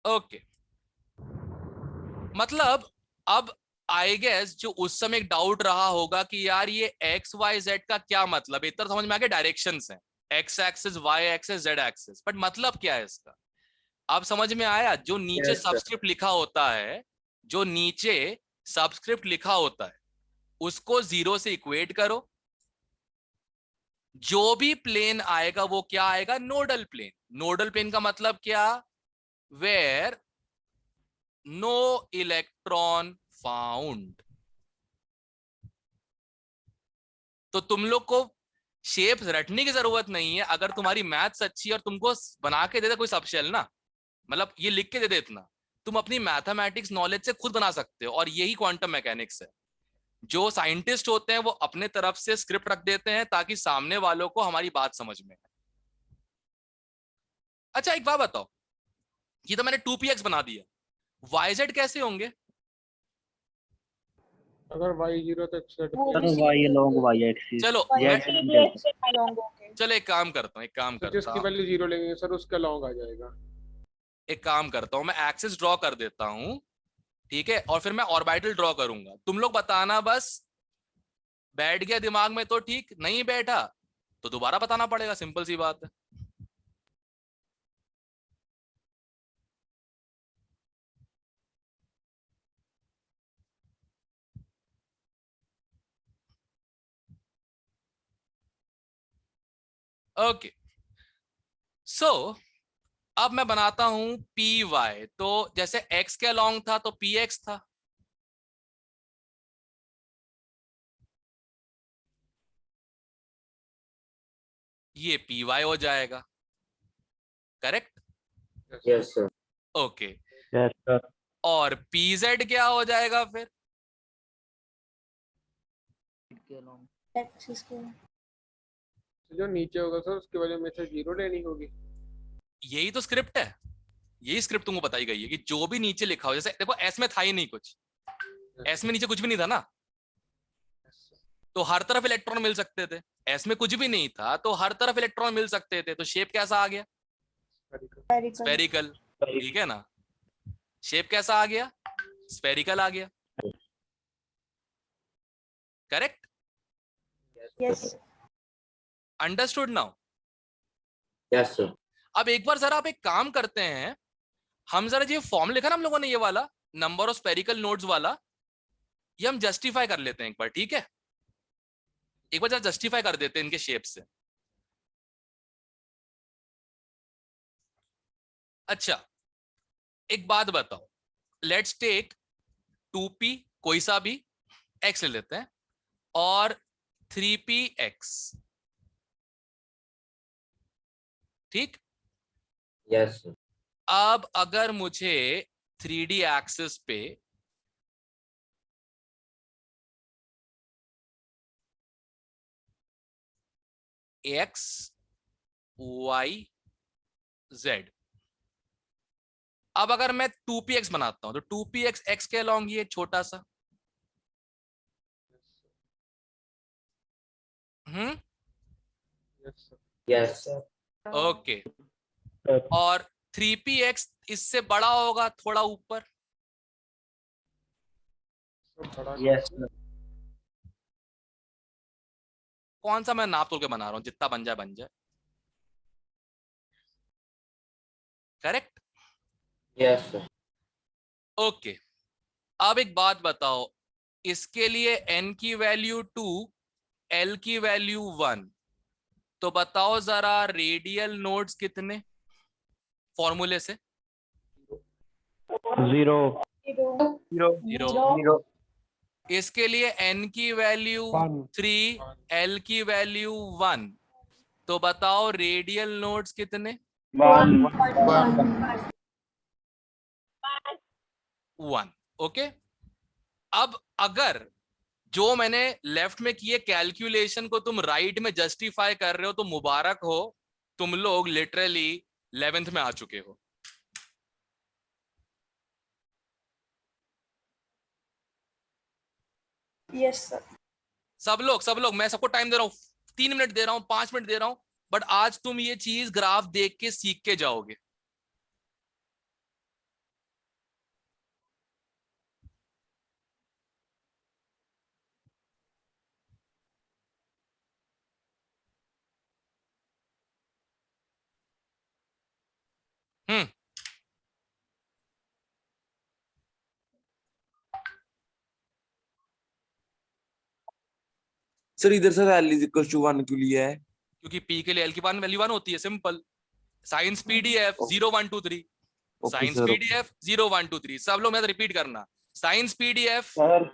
ओके, मतलब अब आई गेस जो उस समय एक डाउट रहा होगा कि यार ये एक्स वाई जेड का क्या मतलब है, इतना समझ में आ गया डायरेक्शंस हैं, X axis, Y axis, Z axis, but मतलब क्या है इसका अब समझ में आया। जो नीचे Yes, sir. सबस्क्रिप्ट लिखा होता है, जो नीचे सबस्क्रिप्ट लिखा होता है उसको 0 से इक्वेट करो, जो भी प्लेन आएगा वो क्या आएगा, नोडल प्लेन। नोडल प्लेन का मतलब क्या, वेयर नो इलेक्ट्रॉन फाउंड। तो तुम लोग को शेप रटने की जरूरत नहीं है, अगर तुम्हारी मैथ्स अच्छी है और तुमको बना के दे दे कोई सबशेल ना, मतलब ये लिख के दे दे इतना, तुम अपनी मैथमेटिक्स नॉलेज से खुद बना सकते हो। और यही क्वांटम मैकेनिक्स है। जो साइंटिस्ट होते हैं वो अपने तरफ से स्क्रिप्ट रख देते हैं ताकि सामने वालों को हमारी बात समझ में आए। अच्छा एक बात बताओ, ये तो मैंने 2px बना दिया, yz कैसे होंगे? अगर y 0 तो z वो sir y along y axis चलो z चलो एक काम करता हूँ, तो जिसकी वैल्यू 0 लेंगे सर उसका लॉन्ग आ जाएगा। एक काम करता हूँ, मैं एक्सिस ड्रॉ कर देता हूँ, ठीक है, और फिर मैं ऑर्बिटल ड्रॉ करूंगा। तुम लोग बताना बस, बैठ गया दिमाग में तो ठीक, नहीं बैठा तो दोबारा बताना पड़ेगा, सिंपल सी बात है। ओके सो अब मैं बनाता हूं पी वाई। तो जैसे x के अलोंग था तो पी एक्स था, ये पी वाई हो जाएगा, correct? Yes, sir. Okay, yes sir और पी जेड क्या हो जाएगा फिर? तो जो नीचे होगा सर उसकी वजह में से 0 लेनी होगी। यही तो स्क्रिप्ट है, यही स्क्रिप्ट तुमको बताई गई है कि जो भी नीचे लिखा हो, जैसे देखो एस में था ही नहीं कुछ, एस में नीचे कुछ भी नहीं था ना, तो हर तरफ इलेक्ट्रॉन मिल सकते थे। एस में कुछ भी नहीं था तो हर तरफ इलेक्ट्रॉन मिल सकते थे, तो शेप कैसा आ गया, स्फेरिकल। ठीक है ना, शेप कैसा आ गया, स्फेरिकल आ गया, correct? Understood now? Yes, sir. अब एक बार जरा आप एक काम करते हैं, हम जरा ये फॉर्म लिखा ना हम लोगों ने, ये वाला नंबर ऑफ स्फेरिकल नोड्स वाला, ये हम जस्टिफाई कर लेते हैं एक बार, ठीक है? एक बार जरा जस्टिफाई कर देते हैं इनके शेप से। अच्छा एक बात बताओ, लेट्स टेक 2p कोई सा भी x ले लेते हैं और 3px, ठीक? Yes, sir. अब अगर मुझे 3D एक्सिस पे x y z, अब अगर मैं 2px बनाता हूं तो 2px x के अलोंग ये छोटा सा, Yes, sir. ओके, और 3px इससे बड़ा होगा थोड़ा ऊपर, yes sir कौन सा मैं नाप तोल के बना रहा हूं, जितना बन जाए बन जाए, करेक्ट? Yes, sir. ओके अब एक बात बताओ, इसके लिए n की वैल्यू 2, l की वैल्यू 1, तो बताओ जरा रेडियल नोड्स कितने फॉर्मूले से? 0 जीरो। इसके लिए n की वैल्यू 3, l की वैल्यू 1, तो बताओ रेडियल नोड्स कितने? 1। ओके, अब अगर जो मैंने लेफ्ट में किए कैलकुलेशन को तुम राइट में जस्टिफाई कर रहे हो तो मुबारक हो, तुम लोग लिटरली 11th में आ चुके हो। Yes sir. सब लोग, मैं सबको टाइम दे रहा हूँ, 3 मिनट दे रहा हूँ, 5 मिनट दे रहा हूँ, बट आज तुम ये चीज ग्राफ देख के सीख के जाओगे। हम्म सर इधर sir L is equals to 1 क्यों लिया है? क्योंकि पी के लिए एल की वैल्यू 1 होती है, simple. Science PDF 0 1 2 3, science sir. PDF 0 1 2 3, सब लोग मैं रिपीट करना। Science PDF, sir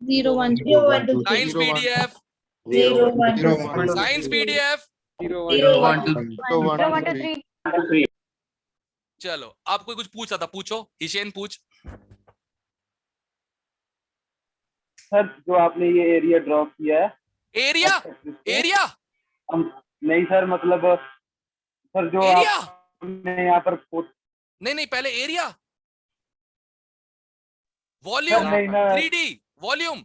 0 1 0 1 2 science 0 1 PDF, 0 1 0 2 1 science PDF. 0 0 1 1 2 1 2 3। चलो आप कोई कुछ पूछ रहा था, पूछो। हिशेन पूछ। सर जो आपने ये एरिया ड्रॉ किया है एरिया, एरिया, नहीं सर मतलब सर जो एरिया, आपने यहाँ पर नहीं पहले एरिया, वॉल्यूम, नहीं ना 3D वॉल्यूम।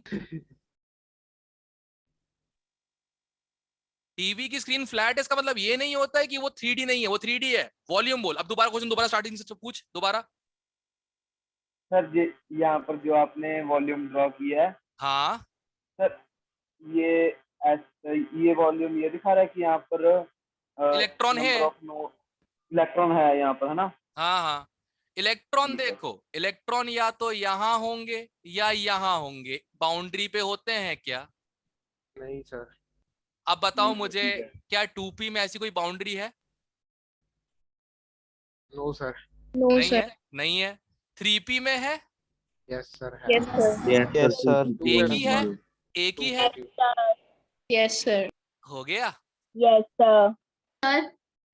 टीवी की स्क्रीन फ्लैट है, इसका मतलब ये नहीं होता है कि वो 3D नहीं है, वो 3D है। वॉल्यूम बोल। अब दोबारा क्वेश्चन, दोबारा स्टार्टिंग से पूछ दोबारा। सर ये यहाँ पर जो आपने वॉल्यूम ड्रॉ किया है हाँ सर ये वॉल्यूम ये दिखा रहा है कि यहाँ पर इलेक्ट्रॉन है। इलेक्ट्रॉन है यहाँ पर, है ना? हाँ इलेक्ट्रॉन देखो, इलेक्ट्रॉन या तो यहाँ होंगे या यहाँ होंगे। बाउंड्री पे होते हैं क्या? नहीं सर। अब बताओ मुझे, क्या 2p में ऐसी कोई बाउंड्री है? No sir. नो नहीं सर। है, नहीं है। 3p में है? यस सर है। Yes sir. Yes sir. एक ही है, एक ही है। Yes sir. हो गया। Yes sir. सर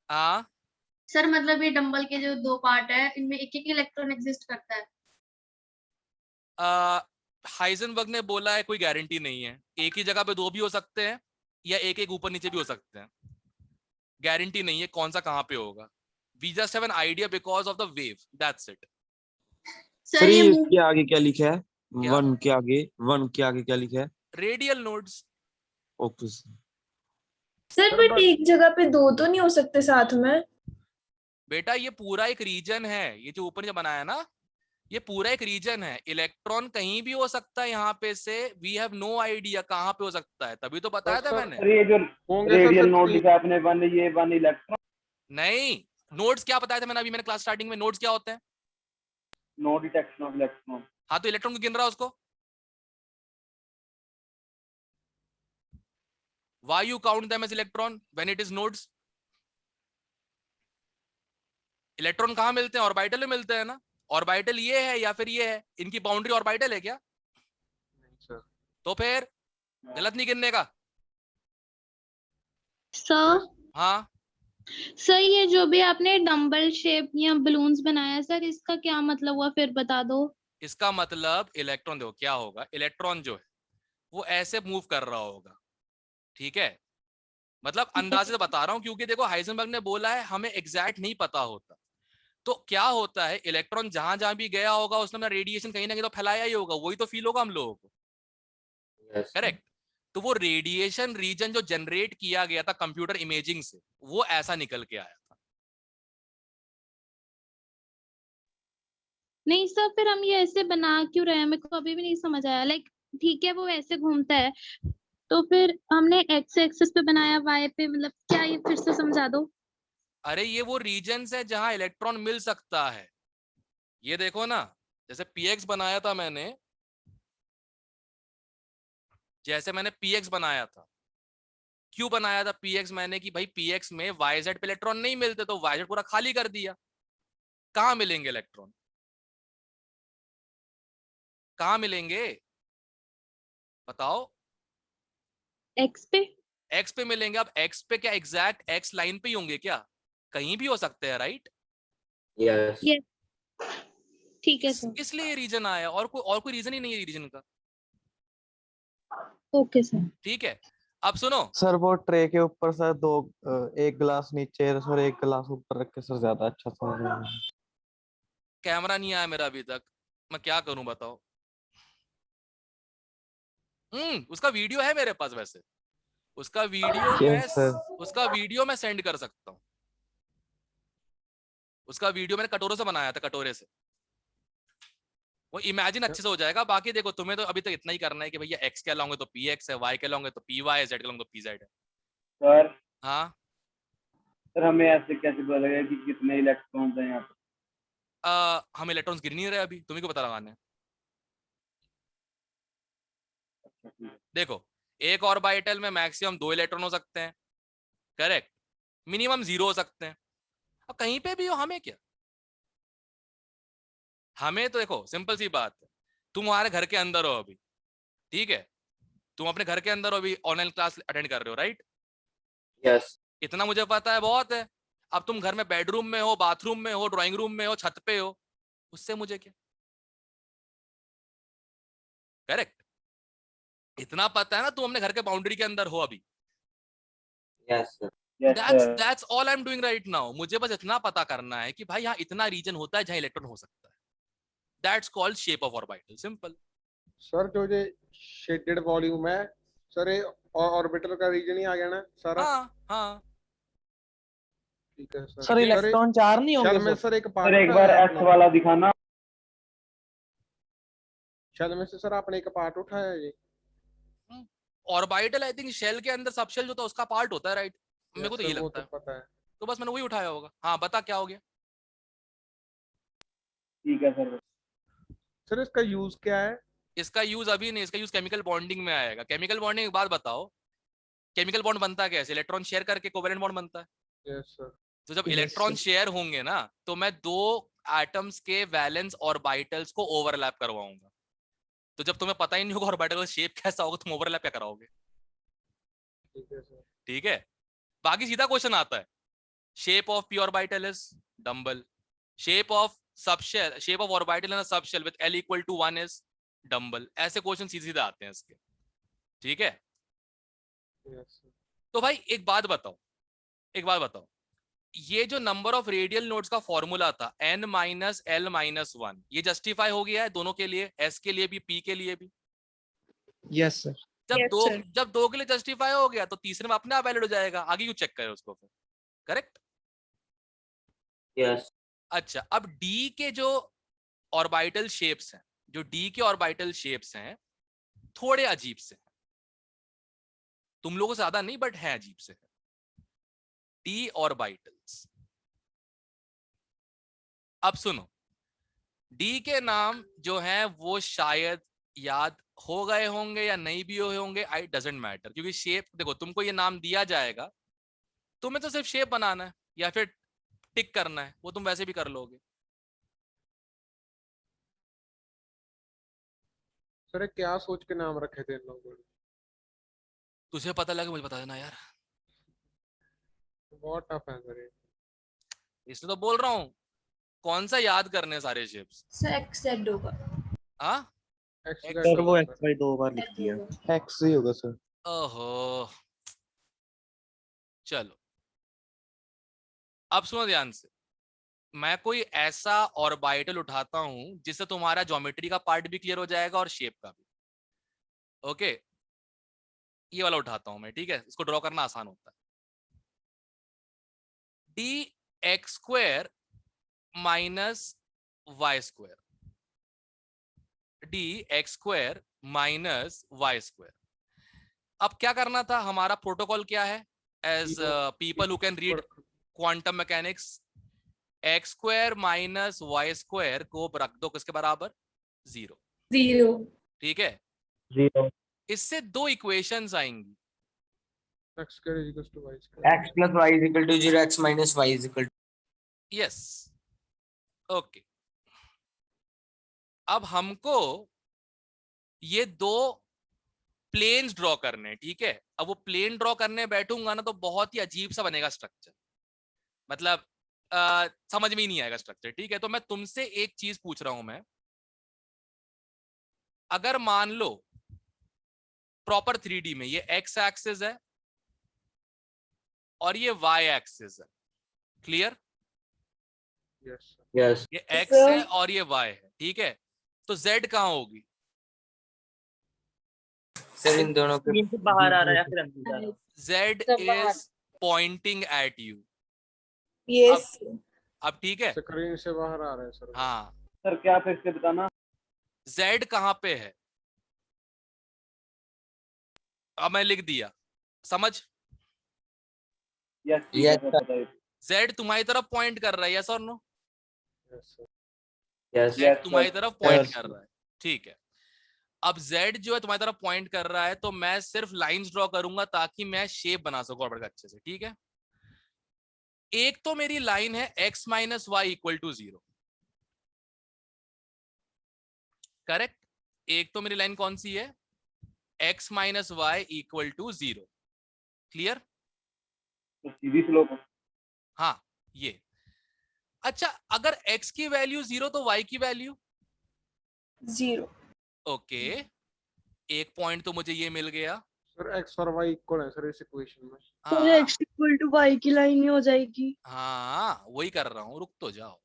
हाँ सर मतलब ये डंबल के जो 2 पार्ट है, इनमें एक एक इलेक्ट्रॉन एग्जिस्ट करता है। हाइजेनबर्ग ने बोला है कोई गारंटी नहीं है, एक ही जगह पे 2 भी हो सकते हैं या एक एक ऊपर नीचे भी हो सकते हैं। गारंटी नहीं है कौन सा कहाँ पे होगा। We just have an idea because of the wave, that's it. Sir ये इसके आगे क्या लिखा है? क्या? 1 के आगे, 1 के आगे क्या लिखा है? Radial nodes. Okay sir but एक जगह पे 2 तो नहीं हो सकते साथ में? बेटा ये पूरा एक रीजन है, ये जो ऊपर जो बनाया ना, ये पूरा एक रीजन है। इलेक्ट्रॉन कहीं भी हो सकता है यहाँ पे से, वी हैव नो आइडिया कहाँ पे हो सकता है, तभी तो बताया था मैंने। सर ये जो रेडियल नोड लिखा आपने 1, ये 1 इलेक्ट्रॉन। नहीं, नोड्स क्या बताया था मैंने अभी, मैंने क्लास स्टार्टिंग में। नोड्स क्या होते हैं? No detection of electron. हाँ तो इलेक्ट्रॉन को गिन रहा है उसको। Why you count them as electron when it is nodes? Electron कहाँ मिलते हैं? ऑर्बिटल में मिलते हैं ना। ऑर्बिटल ये है या फिर ये है, इनकी बाउंड्री ऑर्बिटल है क्या? नहीं सर। तो फिर गलत नहीं गिनने का। सर हाँ सर ये जो भी आपने डंबल शेप या बलून्स बनाया सर, इसका क्या मतलब हुआ, फिर बता दो। इसका मतलब इलेक्ट्रॉन, देखो क्या होगा, इलेक्ट्रॉन जो है वो ऐसे मूव कर रहा होगा, ठीक है? मतलब अंदाजे से बता रहा हूं, क्योंकि देखो हाइजेनबर्ग ने बोला है हमें एग्जैक्ट नहीं पता होता। तो क्या होता है, इलेक्ट्रॉन जहां जहां भी गया होगा उसने अपना रेडिएशन कहीं ना कहीं तो फैलाया ही होगा, वही तो फील होगा हम लोगों को, करेक्ट? तो वो रेडिएशन रीजन जो जनरेट किया गया था कंप्यूटर इमेजिंग से, वो ऐसा निकल के आया था। नहीं सर, फिर हम ये ऐसे बना क्यों रहे हैं, मेरे को अभी भी नहीं समझ आया। लाइक ठीक है वो ऐसे घूमता है, तो फिर हमने एक्स एक्सिस पे बनाया, वाई पे, मतलब क्या, ये फिर से समझा दो। अरे ये वो रीजन्स है जहां इलेक्ट्रॉन मिल सकता है। ये देखो ना, जैसे पीएक्स बनाया था मैंने, जैसे मैंने पीएक्स बनाया था, क्यों बनाया था पीएक्स मैंने? कि भाई पीएक्स में वाईजेड पे इलेक्ट्रॉन नहीं मिलते, तो वाईजेड पूरा खाली कर दिया। कहां मिलेंगे इलेक्ट्रॉन? कहां मिलेंगे बताओ? एक्स पे। एक्स पे मिलेंगे। अब एक्स पे क्या एग्जैक्ट एक्स लाइन पे ही होंगे क्या? कहीं भी हो सकते हैं, राइट? यस। ठीक है सर। इसलिए ये रीजन आया, और कोई रीजन ही नहीं है रीजन का। Okay sir. ठीक है, अब सुनो, सर वो ट्रे के ऊपर सर दो एक गिलास नीचे सर एक गिलास ऊपर रख के सर ज्यादा अच्छा समझ में आएगा। कैमरा नहीं आया मेरा अभी तक, मैं क्या करूं बताओ। उसका वीडियो है मेरे पास वैसे, उसका वीडियो यस सर। उसका वीडियो मैं सेंड कर सकता हूं। उसका वीडियो मैंने कटोरे से बनाया था, कटोरे से, वो इमेजिन अच्छे से हो जाएगा। बाकी देखो तुम्हें तो अभी तक इतना ही करना है कि भैया एक्स के लाओगे तो पी एक्स है, वाई के लाओगे तो पी वाई है, जेड के लाओगे तो पी जेड है। सर हाँ सर हमें ऐसे कैसे पता लगेगा कि कितने इलेक्ट्रॉन्स हैं यहाँ पे? हम इलेक्ट्रॉन्स गिर नहीं रहे अभी, तुम्ही को पता लगाना है। देखो एक ऑर्बिटल में मैक्सिमम 2 इलेक्ट्रॉन हो सकते हैं, करेक्ट, मिनिमम 0 हो सकते हैं। अब कहीं पे भी हो, हमें क्या, हमें तो देखो सिंपल सी बात है, तुम हमारे घर के अंदर हो अभी, ठीक है, तुम अपने घर के अंदर हो अभी, ऑनलाइन क्लास अटेंड कर रहे हो, राइट? यस इतना मुझे पता है, बहुत है। अब तुम घर में बेडरूम में हो, बाथरूम में हो, ड्राइंग रूम में हो, छत पे हो, उससे मुझे क्या, करेक्ट? इतना पता है ना, तुम अपने घर के बाउंड्री के अंदर हो अभी। Yes sir yes sir That's all I'm doing right now. मुझे बस इतना पता करना है कि भाई यहाँ इतना रीजन होता है जहाँ इलेक्ट्रॉन हो सकता है। That's called shape of orbital. Simple. Sir जो ये शेडेड वॉल्यूम है सर, ये ऑर्बिटल का रीजन ही आ गया ना सारा? हाँ ठीक है सर। सर इलेक्ट्रॉन 4 नहीं होंगे शल में सर? सर एक सर पार्ट एक बार उठाया एक्स आपने? वाला दिखाना। शल में से सर आपने एक पार्ट उठाया ये? ऑर्बिटल आई थिंक शेल के अंदर सब शेल जो होता है उसका पार्ट होता है, राइट? मेरे को तो यही सर वो लगता तो है, पता है। तो बस मैंने वही उठाया होगा। हाँ बता क्या हो गया। ठीक है सर। सर इसका यूज क्या है? इसका यूज अभी नहीं, इसका यूज केमिकल बॉन्डिंग में आएगा। केमिकल बॉन्डिंग के बाद बताओ, केमिकल बॉन्ड बनता कैसे? इलेक्ट्रॉन शेयर करके कोवेलेंट बॉन्ड बनता है। Yes sir. तो जब इलेक्ट्रॉन शेयर होंगे ना, तो मैं 2 एटम्स के वैलेंस ऑर्बिटल्स को ओवरलैप करवाऊंगा। तो जब तुम्हें पता ही नहीं होगा ऑर्बिटल का शेप कैसा होगा, तुम ओवरलैप क्या कराओगे? ठीक है सर। ठीक है, बाकी सीधा क्वेश्चन आता है, shape of P orbital is dumbbell, shape of subshell, shape of orbital in a subshell with L equal to 1 is dumbbell. ऐसे क्वेश्चन सीधे सीधे आते हैं इसके, ठीक है? Yes sir. तो भाई एक बात बताओ, एक बात बताओ, ये जो नंबर ऑफ रेडियल नोड्स का फॉर्मूला था n माइनस एल माइनस 1, ये जस्टिफाई हो गया है दोनों के लिए, s के लिए भी p के लिए भी? Yes sir. जब दो के लिए जस्टिफाई हो गया तो तीसरे में अपने आप वैलिड हो जाएगा, आगे क्यों चेक करें उसको फिर, करेक्ट? यस अच्छा, अब d के जो ऑर्बिटल शेप्स हैं, जो d के ऑर्बिटल शेप्स हैं, थोड़े अजीब से हैं, तुम लोगों से ज्यादा नहीं बट हैं अजीब से हैं। d ऑर्बिटल्स, अब सुनो, d के नाम जो हैं वो शायद याद हो गए होंगे या नहीं भी हुए होंगे, आई डजेंट मैटर, क्योंकि शेप देखो, तुमको ये नाम दिया जाएगा, तुम्हें तो सिर्फ शेप बनाना है या फिर टिक करना है, वो तुम वैसे भी कर लोगे। सर क्या सोच के नाम रखे थे इन लोगों ने? तुझे पता लगे मुझे बता देना यार, बहुत टफ है सर ये। इसलिए तो बोल रहा हूँ, कौन सा याद करने सारे शेप्स? सर एक्स जेड होगा। हाँ सर वो एक्स वाई 2 बार लिख दिया। एक्स ही होगा सर। ओहो, चलो अब सुनो ध्यान से, मैं कोई ऐसा ऑर्बिटल उठाता हूं जिससे तुम्हारा ज्योमेट्री का पार्ट भी क्लियर हो जाएगा और शेप का भी। ओके, ये वाला उठाता हूं मैं, ठीक है, इसको ड्रॉ करना आसान होता है। D X square minus Y square, D X square minus Y square. अब क्या करना था, हमारा प्रोटोकॉल क्या है, as people who can read quantum mechanics, X square minus Y square को रख दो किसके बराबर? 0। ठीक है, 0 इससे 2 इक्वेशंस आएंगी, x square is equals to y square। x plus y is equal to 0, x minus y is equal to। Yes okay. अब हमको ये 2 प्लेन्स ड्रॉ करने, ठीक है? अब वो प्लेन ड्रॉ करने बैठूंगा ना तो बहुत ही अजीब सा बनेगा स्ट्रक्चर, मतलब समझ में ही नहीं आएगा स्ट्रक्चर, ठीक है? तो मैं तुमसे एक चीज पूछ रहा हूं मैं, अगर मान लो प्रॉपर 3D में, ये x एक्सिस है और ये y एक्सिस है, क्लियर? Yes Yes. ये x Sir. है और ये y है, ठीक है? तो z कहाँ होगी? सर इन दोनों के स्क्रीन से बाहर आ रहा है या फिर अंदर जा रहा है? z सब बाहर। Is pointing eight you. Yes अब ठीक है? स्क्रीन से बाहर आ रहा है सर। हाँ, सर क्या फिर से बताना? z कहाँ पे है? अब मैं लिख दिया, समझ? यस Yes, सर बताइए। z तुम्हारी तरफ पॉइंट कर रहा है, यस और no? Yes sir. Yes. z Yes, तुम्हारी sir. तरफ पॉइंट Yes. कर रहा है, ठीक है? अब z जो है तुम्हारी तरफ पॉइंट कर रहा है, तो मैं सिर्फ लाइंस ड्रॉ करूंगा ताकि मैं शेप बना सकूं ऑर्बिट का अच्छे से, ठीक है? एक तो मेरी लाइन है x minus Y equal to 0, correct? एक तो मेरी लाइन कौन सी है? x minus Y equal to 0, clear? तो सीधी स्लोप। हाँ, ये अच्छा, अगर x की वैल्यू 0 तो y की वैल्यू 0 ओके, एक पॉइंट तो मुझे ये मिल गया। सर x और y इक्वल है सर इस इक्वेशन में। हाँ इक्वल टू y की लाइन ही हो जाएगी। हाँ, वही कर रहा हूं, रुक तो जाओ।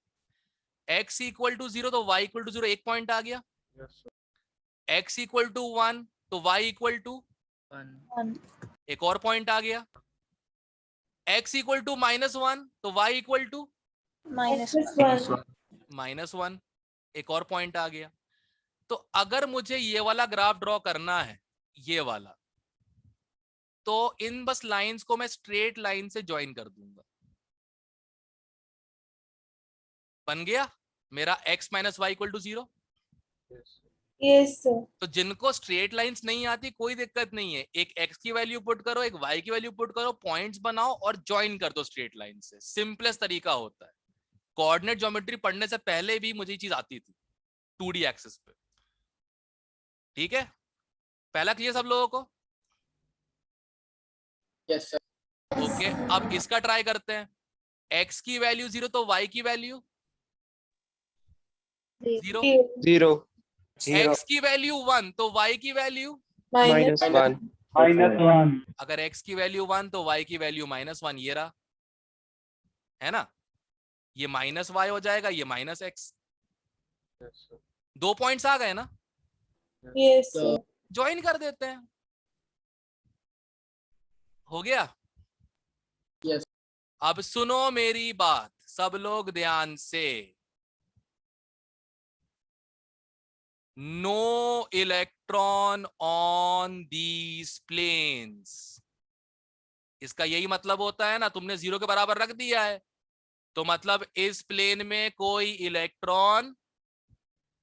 x इक्वल टू 0 तो y इक्वल टू 0, एक पॉइंट आ गया। Yes sir. x equal to 1 तो y इक्वल टू 1 एक और पॉइंट आ गया। x इक्वल टू -1 तो y इक्वल टू -1 -1, एक और पॉइंट आ गया। तो अगर मुझे ये वाला ग्राफ ड्रॉ करना है, ये वाला, तो इन बस लाइंस को मैं स्ट्रेट लाइन से ज्वाइन कर दूंगा, बन गया मेरा x minus Y equal to 0। Yes yes sir. तो जिनको स्ट्रेट लाइंस नहीं आती कोई दिक्कत नहीं है, एक x की वैल्यू पुट करो, एक y की वैल्यू पुट करो, पॉइंट्स बनाओ और ज्वाइन कर दो स्ट्रेट लाइन से। सिंपलेस्ट तरीका होता है। कोऑर्डिनेट ज्योमेट्री पढ़ने से पहले भी मुझे ये चीज आती थी 2D एक्सिस पे, ठीक है? पहला क्लियर सब लोगों को? Yes sir. ओके, अब इसका ट्राई करते हैं। x की वैल्यू 0 तो y की वैल्यू 0, 0 x की वैल्यू 1 तो y की वैल्यू -1 -1। अगर x की वैल्यू 1 तो y की वैल्यू -1, ये रहा, है ना? ये -y हो जाएगा, ये -x। Yes sir. 2 पॉइंट्स आ गए ना? Yes sir. ज्वाइन कर देते हैं, हो गया? Yes. अब सुनो मेरी बात सब लोग ध्यान से। No electron on these planes. इसका यही मतलब होता है ना, तुमने 0 के बराबर रख दिया है तो मतलब इस प्लेन में कोई इलेक्ट्रॉन,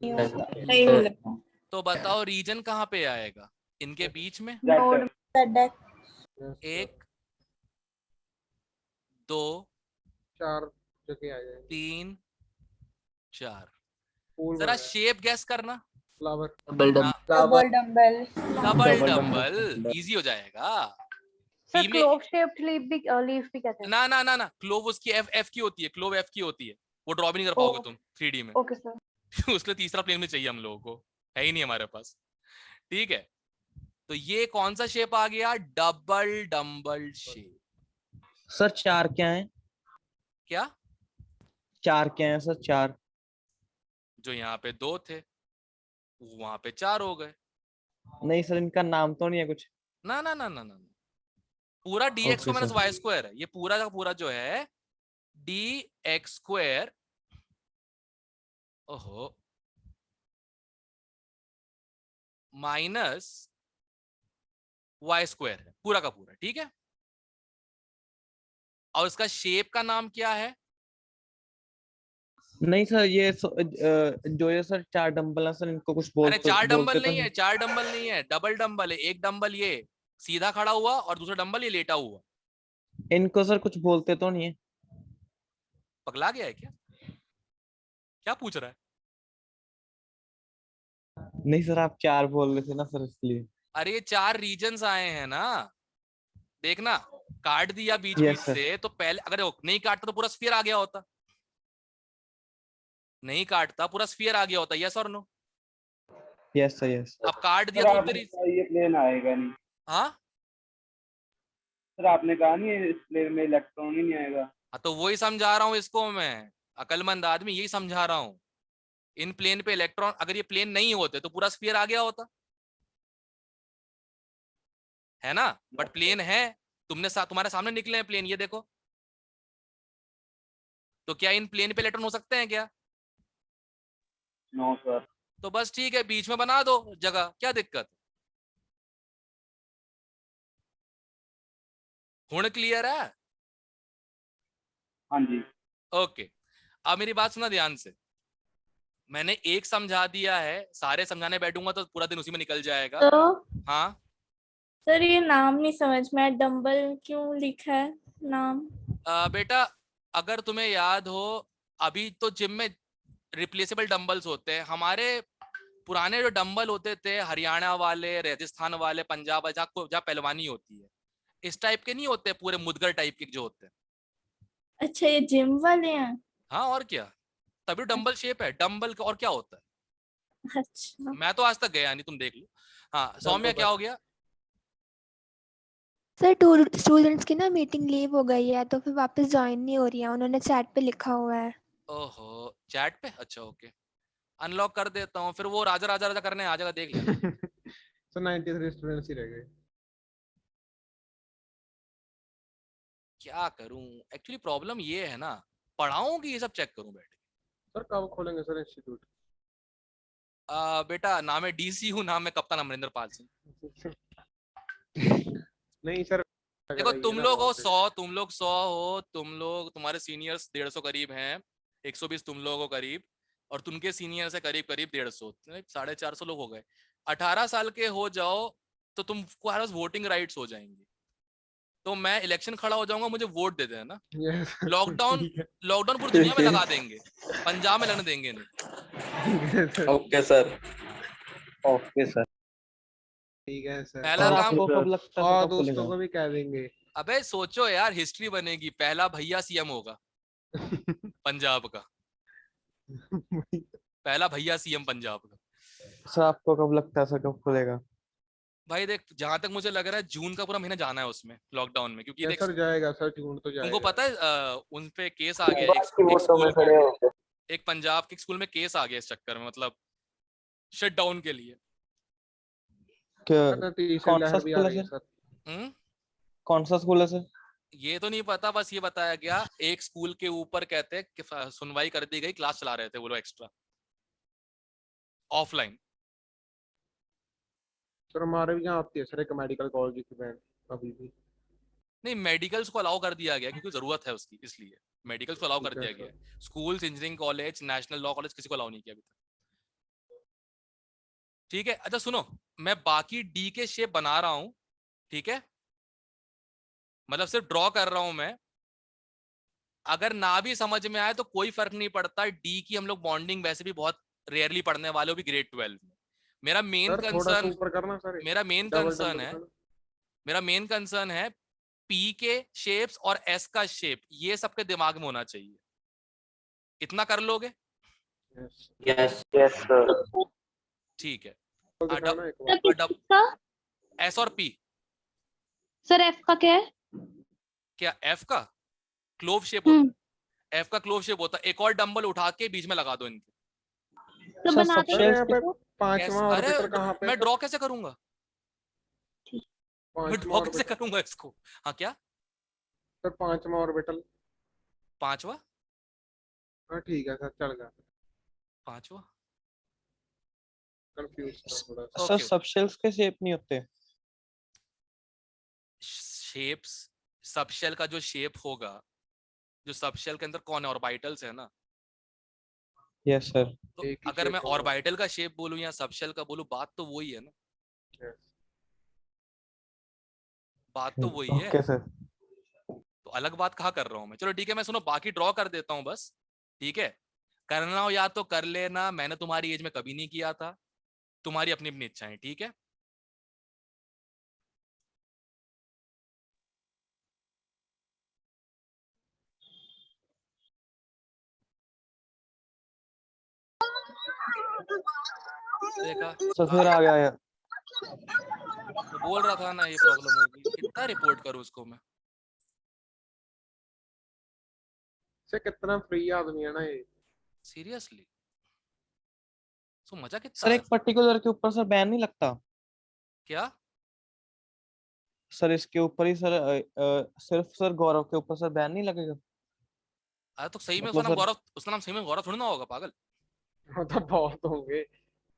नहीं मिलेगा। तो बताओ रीजन कहाँ पे आएगा? इनके बीच में नोड एक, दो, 4 जगह आ जाएंगे। 3, 4। फूल जरा शेप गैस करना। Flower. Double dumbbell. Double dumbbell easy हो जाएगा। सर में क्लोव शेप्ड लीफ भी कहते हैं। ना ना ना ना, क्लोव उसकी एफ की होती है, क्लोव एफ की होती है, वो ड्रॉ भी नहीं कर पाओगे तुम 3D में। Okay sir. उसके तीसरा प्लेन में चाहिए हम लोगों को, है ही नहीं हमारे पास, ठीक है? तो ये कौन सा शेप आ गया? Double dumbbell shape. सर 4 क्या है? क्या 4 क्या है सर? 4 जो यहाँ पे 2 थे वहां पे 4 हो गए। नहीं सर, इनका नाम तो नहीं है कुछ? ना ना ना ना ना, पूरा dx Okay, minus sir. Y square है ये पूरा का पूरा जो है dx स्क्वायर। ओहो, माइनस वाई स्क्वायर है पूरा का पूरा, ठीक है? और उसका शेप का नाम क्या है? नहीं सर, ये जो ये सर 4 डंबल है सर, इनको कुछ अरे 4 डंबल बोलते तो नहीं है, 4 डंबल नहीं है, डबल डंबल है। एक डंबल ये सीधा खड़ा हुआ और दूसरा डंबल ये लेटा हुआ। इनको सर कुछ बोलते तो नहीं है? पगला गया है क्या? क्या पूछ रहा है? नहीं सर, आप 4 बोल रहे थे ना सर, इसलिए। अरे ये 4 रीजन्स आए हैं ना, देखना काट दिया बीच Yes, बीच sir. से, तो पहले अगर नहीं काटता तो पूरा स्फीयर आ गया होता, नहीं काटता पूरा स्फीयर आ गया होता, यस और नो? Yes sir yes. अब काट दिया सर तो आपने तेरी। कहा ये प्लेन आएगा नहीं, हाँ सर आपने कहा नहीं इस प्लेन में इलेक्ट्रॉन ही नहीं आएगा। हाँ, तो वही समझा रहा हूँ इसको मैं, अकलमंद आदमी यही समझा रहा हूँ। इन प्लेन पे इलेक्ट्रॉन, अगर ये प्लेन नहीं होते तो पूरा स्फीयर आ गया होता, है ना। बट प्लेन है, तुम्हारे सामने निकले हैं प्लेन, ये देखो। तो क्या इन प्लेन पे इलेक्ट्रॉन हो सकते हैं क्या? No sir. तो बस ठीक है, बीच में बना दो जगह, क्या दिक्कत। हुण क्लियर है? हाँ जी। ओके, अब मेरी बात सुना ध्यान से। मैंने एक समझा दिया है, सारे समझाने बैठूंगा तो पूरा दिन उसी में निकल जाएगा। तो हाँ सर ये नाम नहीं समझ में आया, डंबल क्यों लिखा है नाम? बेटा, अगर तुम्हें याद हो, अभी तो जिम में रिप्लेसेबल डंबल्स होते हैं। हमारे पुराने जो डंबल होते थे, हरियाणा वाले, राजस्थान वाले, पंजाब, जहाँ पहलवानी होती है, इस टाइप के नहीं होते, पूरे मुदगर टाइप के जो होते हैं। अच्छा ये जिम वाले हैं। हाँ और क्या, तभी डंबल शेप है डंबल का, और क्या होता है। अच्छा मैं तो आज तक गया नहीं, तुम देख लो। हाँ सौम्या, क्या हो गया? सर टू स्टूडेंट्स की ना मीटिंग लीव हो गई है तो फिर वापस ज्वाइन नहीं हो रही है, उन्होंने चैट पे लिखा हुआ है। ओहो, चैट पे, अच्छा ओके, अनलॉक कर देता हूँ फिर। वो राजा राजा राजा करने आ जाएगा, देख लेना। सर 93 स्टूडेंट्स ही रह गए। क्या करूं, एक्चुअली प्रॉब्लम ये है ना, पढ़ाऊं कि ये सब चेक करूं बैठ के? सर कब खोलेंगे सर इंस्टीट्यूट? बेटा ना मैं डीसी हूँ, ना मैं कप्तान अमरिंदर पाल सिंह। नहीं सर, देखो तुम लोग हो 100, तुम लोग 100 हो, तुम्हारे सीनियर्स 150 करीब हैं, 120 तुम लोग हो करीब, और तुमके सीनियर्स है करीब करीब 150, 450 लोग हो गए। 18 साल के हो जाओ तो तुमको हर वोटिंग राइट्स हो जाएंगे, तो मैं इलेक्शन खड़ा हो जाऊंगा, मुझे वोट दे देना। लॉकडाउन, लॉकडाउन पूरी दुनिया में लगा देंगे, पंजाब में लगने देंगे नहीं। Okay sir. Okay sir. ठीक है सर। पहला और काम, आपको कब लगता है और कब दोस्तों खुलेगा? को भी कह देंगे। अबे सोचो यार, हिस्ट्री बनेगी, पहला भैया सीएम होगा पंजाब का, पहला भैया सीएम पंजाब का। सर आपको कब लगता है सर कब खुलेगा? भाई देख, जहां तक मुझे लग रहा है जून का पूरा महीना जाना है उसमें, लॉकडाउन में, क्योंकि देख सर जाएगा सर, जून तो तुमको जाएगा। पता है उन पे केस आ गया, एक स्कूल में, एक पंजाब के स्कूल में केस आ गया इस चक्कर में, मतलब शट डाउन के लिए। सर तीसरी कौन सा लहर भी आ स्कूल है रही है सर? हम्म, कौन सा स्कूल है सर? ये तो नहीं पता, बस ये बताया गया एक स्कूल के ऊपर कहते हैं कि सुनवाई कर दी गई, क्लास चला रहे थे वो लोग एक्स्ट्रा ऑफलाइन। सर हमारे भी यहाँ आती है सर एक मेडिकल कॉलेज की बैंड अभी भी। नहीं, मेडिकल्स को अलाउ कर दिया गया क्योंकि जरूरत है उसकी, इसलिए मेडिकल्स को अलाउ कर ठीक है दिया गया है। Schools, engineering college, national law college किसी को अलाउ नहीं किया अभी तक। ठीक है, अच्छा सुनो, मैं बाकी डी के शेप बना रहा हूं, ठीक है, मतलब सिर्फ ड्रॉ कर रहा हूं मैं। अगर ना भी समझ में आए तो कोई फर्क नहीं पड़ता, डी की हम लोग बॉन्डिंग वैसे भी बहुत रेयरली पढ़ने वाले हो भी ग्रेड 12 में। मेरा मेन सर थोड़ा सा कंसर्न, ऊपर करना सर, मेरा मेन डबल कंसर्न डबल है, करना। मेरा मेन कंसर्न है पी के शेप्स और एस का शेप, ये सबके दिमाग में होना चाहिए। इतना कर लोगे? Yes yes yes sir. ठीक है। तो दिखाना एक बार। सर किसका? एस और पी। सर एफ का क्या है? क्या एफ का क्लोव शेप होता है? एफ का क्लोव शेप होता है। एक और डंबल उठा के बीच में लगा दो इनके। तो सर बना सर देंगे यहाँ पे इसको? पांचवा अरे ऑर्बिटर कहाँ पे? मैं ड्रॉ कैसे करूंगा? मैं पांचवा ड्रॉ कैसे ऑर्बिटर करूंगा इसको? हाँ क्या? सर, पांचवा ऑर्बिटल। पांचवा? हाँ ठीक है सर, चल गया। पांचवा कंफ्यूज था थोड़ा सा। सर ओके, सब शेल्स के शेप नहीं होते? शेप्स, सबशेल का जो शेप होगा, जो सबशेल के अंदर कौन है, ऑर्बिटल्स है ना। Yes sir. तो एक ही अगर मैं shape होगा। ऑर्बिटल का शेप बोलूं या सबशेल का बोलूं, बात तो वही है ना, Yes. बात तो वही है। Okay sir. तो अलग बात कहाँ कर रहा हूं मैं? चलो ठीक है, मैं सुनो बाकी ड्रॉ कर देता हूं बस, ठीक है। करना हो या तो कर लेना, मैंने तुम्हारी एज में कभी नहीं किया था, तुम्हारी अपनी अपनी इच्छाएं, ठीक है। देखा, सर फिर आ गया यार। मैं बोल रहा था ना ये प्रॉब्लम होगी। कितना रिपोर्ट करूं उसको मैं? से कितना फ्री आदमी है ना ये। सीरियसली सो मजा कितना सर है? एक पर्टिकुलर के ऊपर सर बैन नहीं लगता क्या? सर? इसके ऊपर ही सर सिर्फ सर गौरव के ऊपर सर बैन नहीं लगेगा? अरे तो सही में उसका मतलब नाम सर गौरव, उसका नाम सही में गौरव थोड़ी ना होगा पागल। मतलब बहुत होंगे,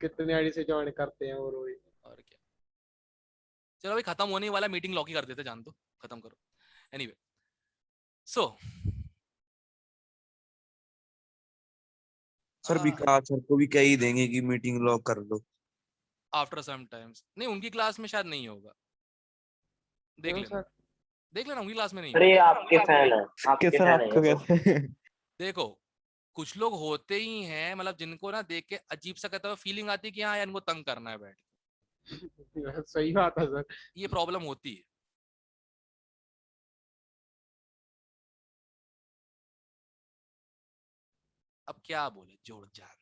कितने आईडी से ज्वाइन करते हैं वो रोज। और क्या, चलो अभी खत्म होने वाला, मीटिंग लॉक ही कर देते, जान दो, खत्म करो। एनीवे सो सर विकास सर को भी कह ही देंगे कि मीटिंग लॉक कर लो। आफ्टर सम टाइम्स नहीं, उनकी क्लास में शायद नहीं होगा, देख क्यों लेना, सर? देख लेना, उनकी क्लास में नहीं अरे होगा। आपके फैन है, कि आपके सर फैन है आपको ये तो। कहते देखो कुछ लोग होते ही हैं, मतलब जिनको ना देख के अजीब सा कहता हुआ फीलिंग आती है कि हाँ यार इनको तंग करना है बैठ के। सही बात है सर। ये प्रॉब्लम होती है। अब क्या बोले, जोड़ जान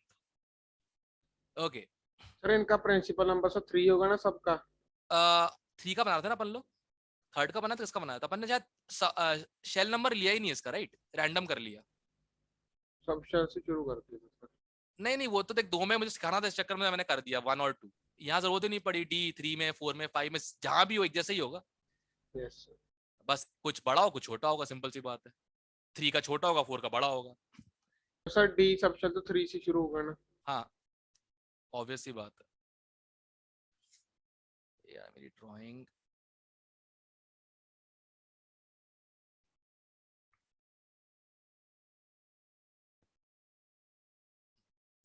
दो। ओके, सर इनका प्रिंसिपल नंबर सर 3 होगा ना सबका? 3 का बना रहा था ना अपन लोग, 3rd का बना था, किसका बनाया था अपन ने? शायद शेल नंबर लिया ही नहीं इसका, राइट, रैंडम कर लिया। सब शहर से शुरू करते हैं सर। नहीं नहीं, वो तो देख 2 में मुझे सिखाना था, इस चक्कर में मैंने कर दिया 1 और 2। यहाँ जरूरत ही नहीं पड़ी, D 3 में 4 में 5 में जहां भी हो एक जैसे ही होगा। Yes sir. बस कुछ बड़ा हो कुछ छोटा होगा, सिंपल सी बात है। 3 का छोटा होगा, 4 का बड़ा होगा। सर डी सब शब्द तो 3 से शुरू होगा ना? हाँ ऑब्वियस सी बात है यार। मेरी ड्राइंग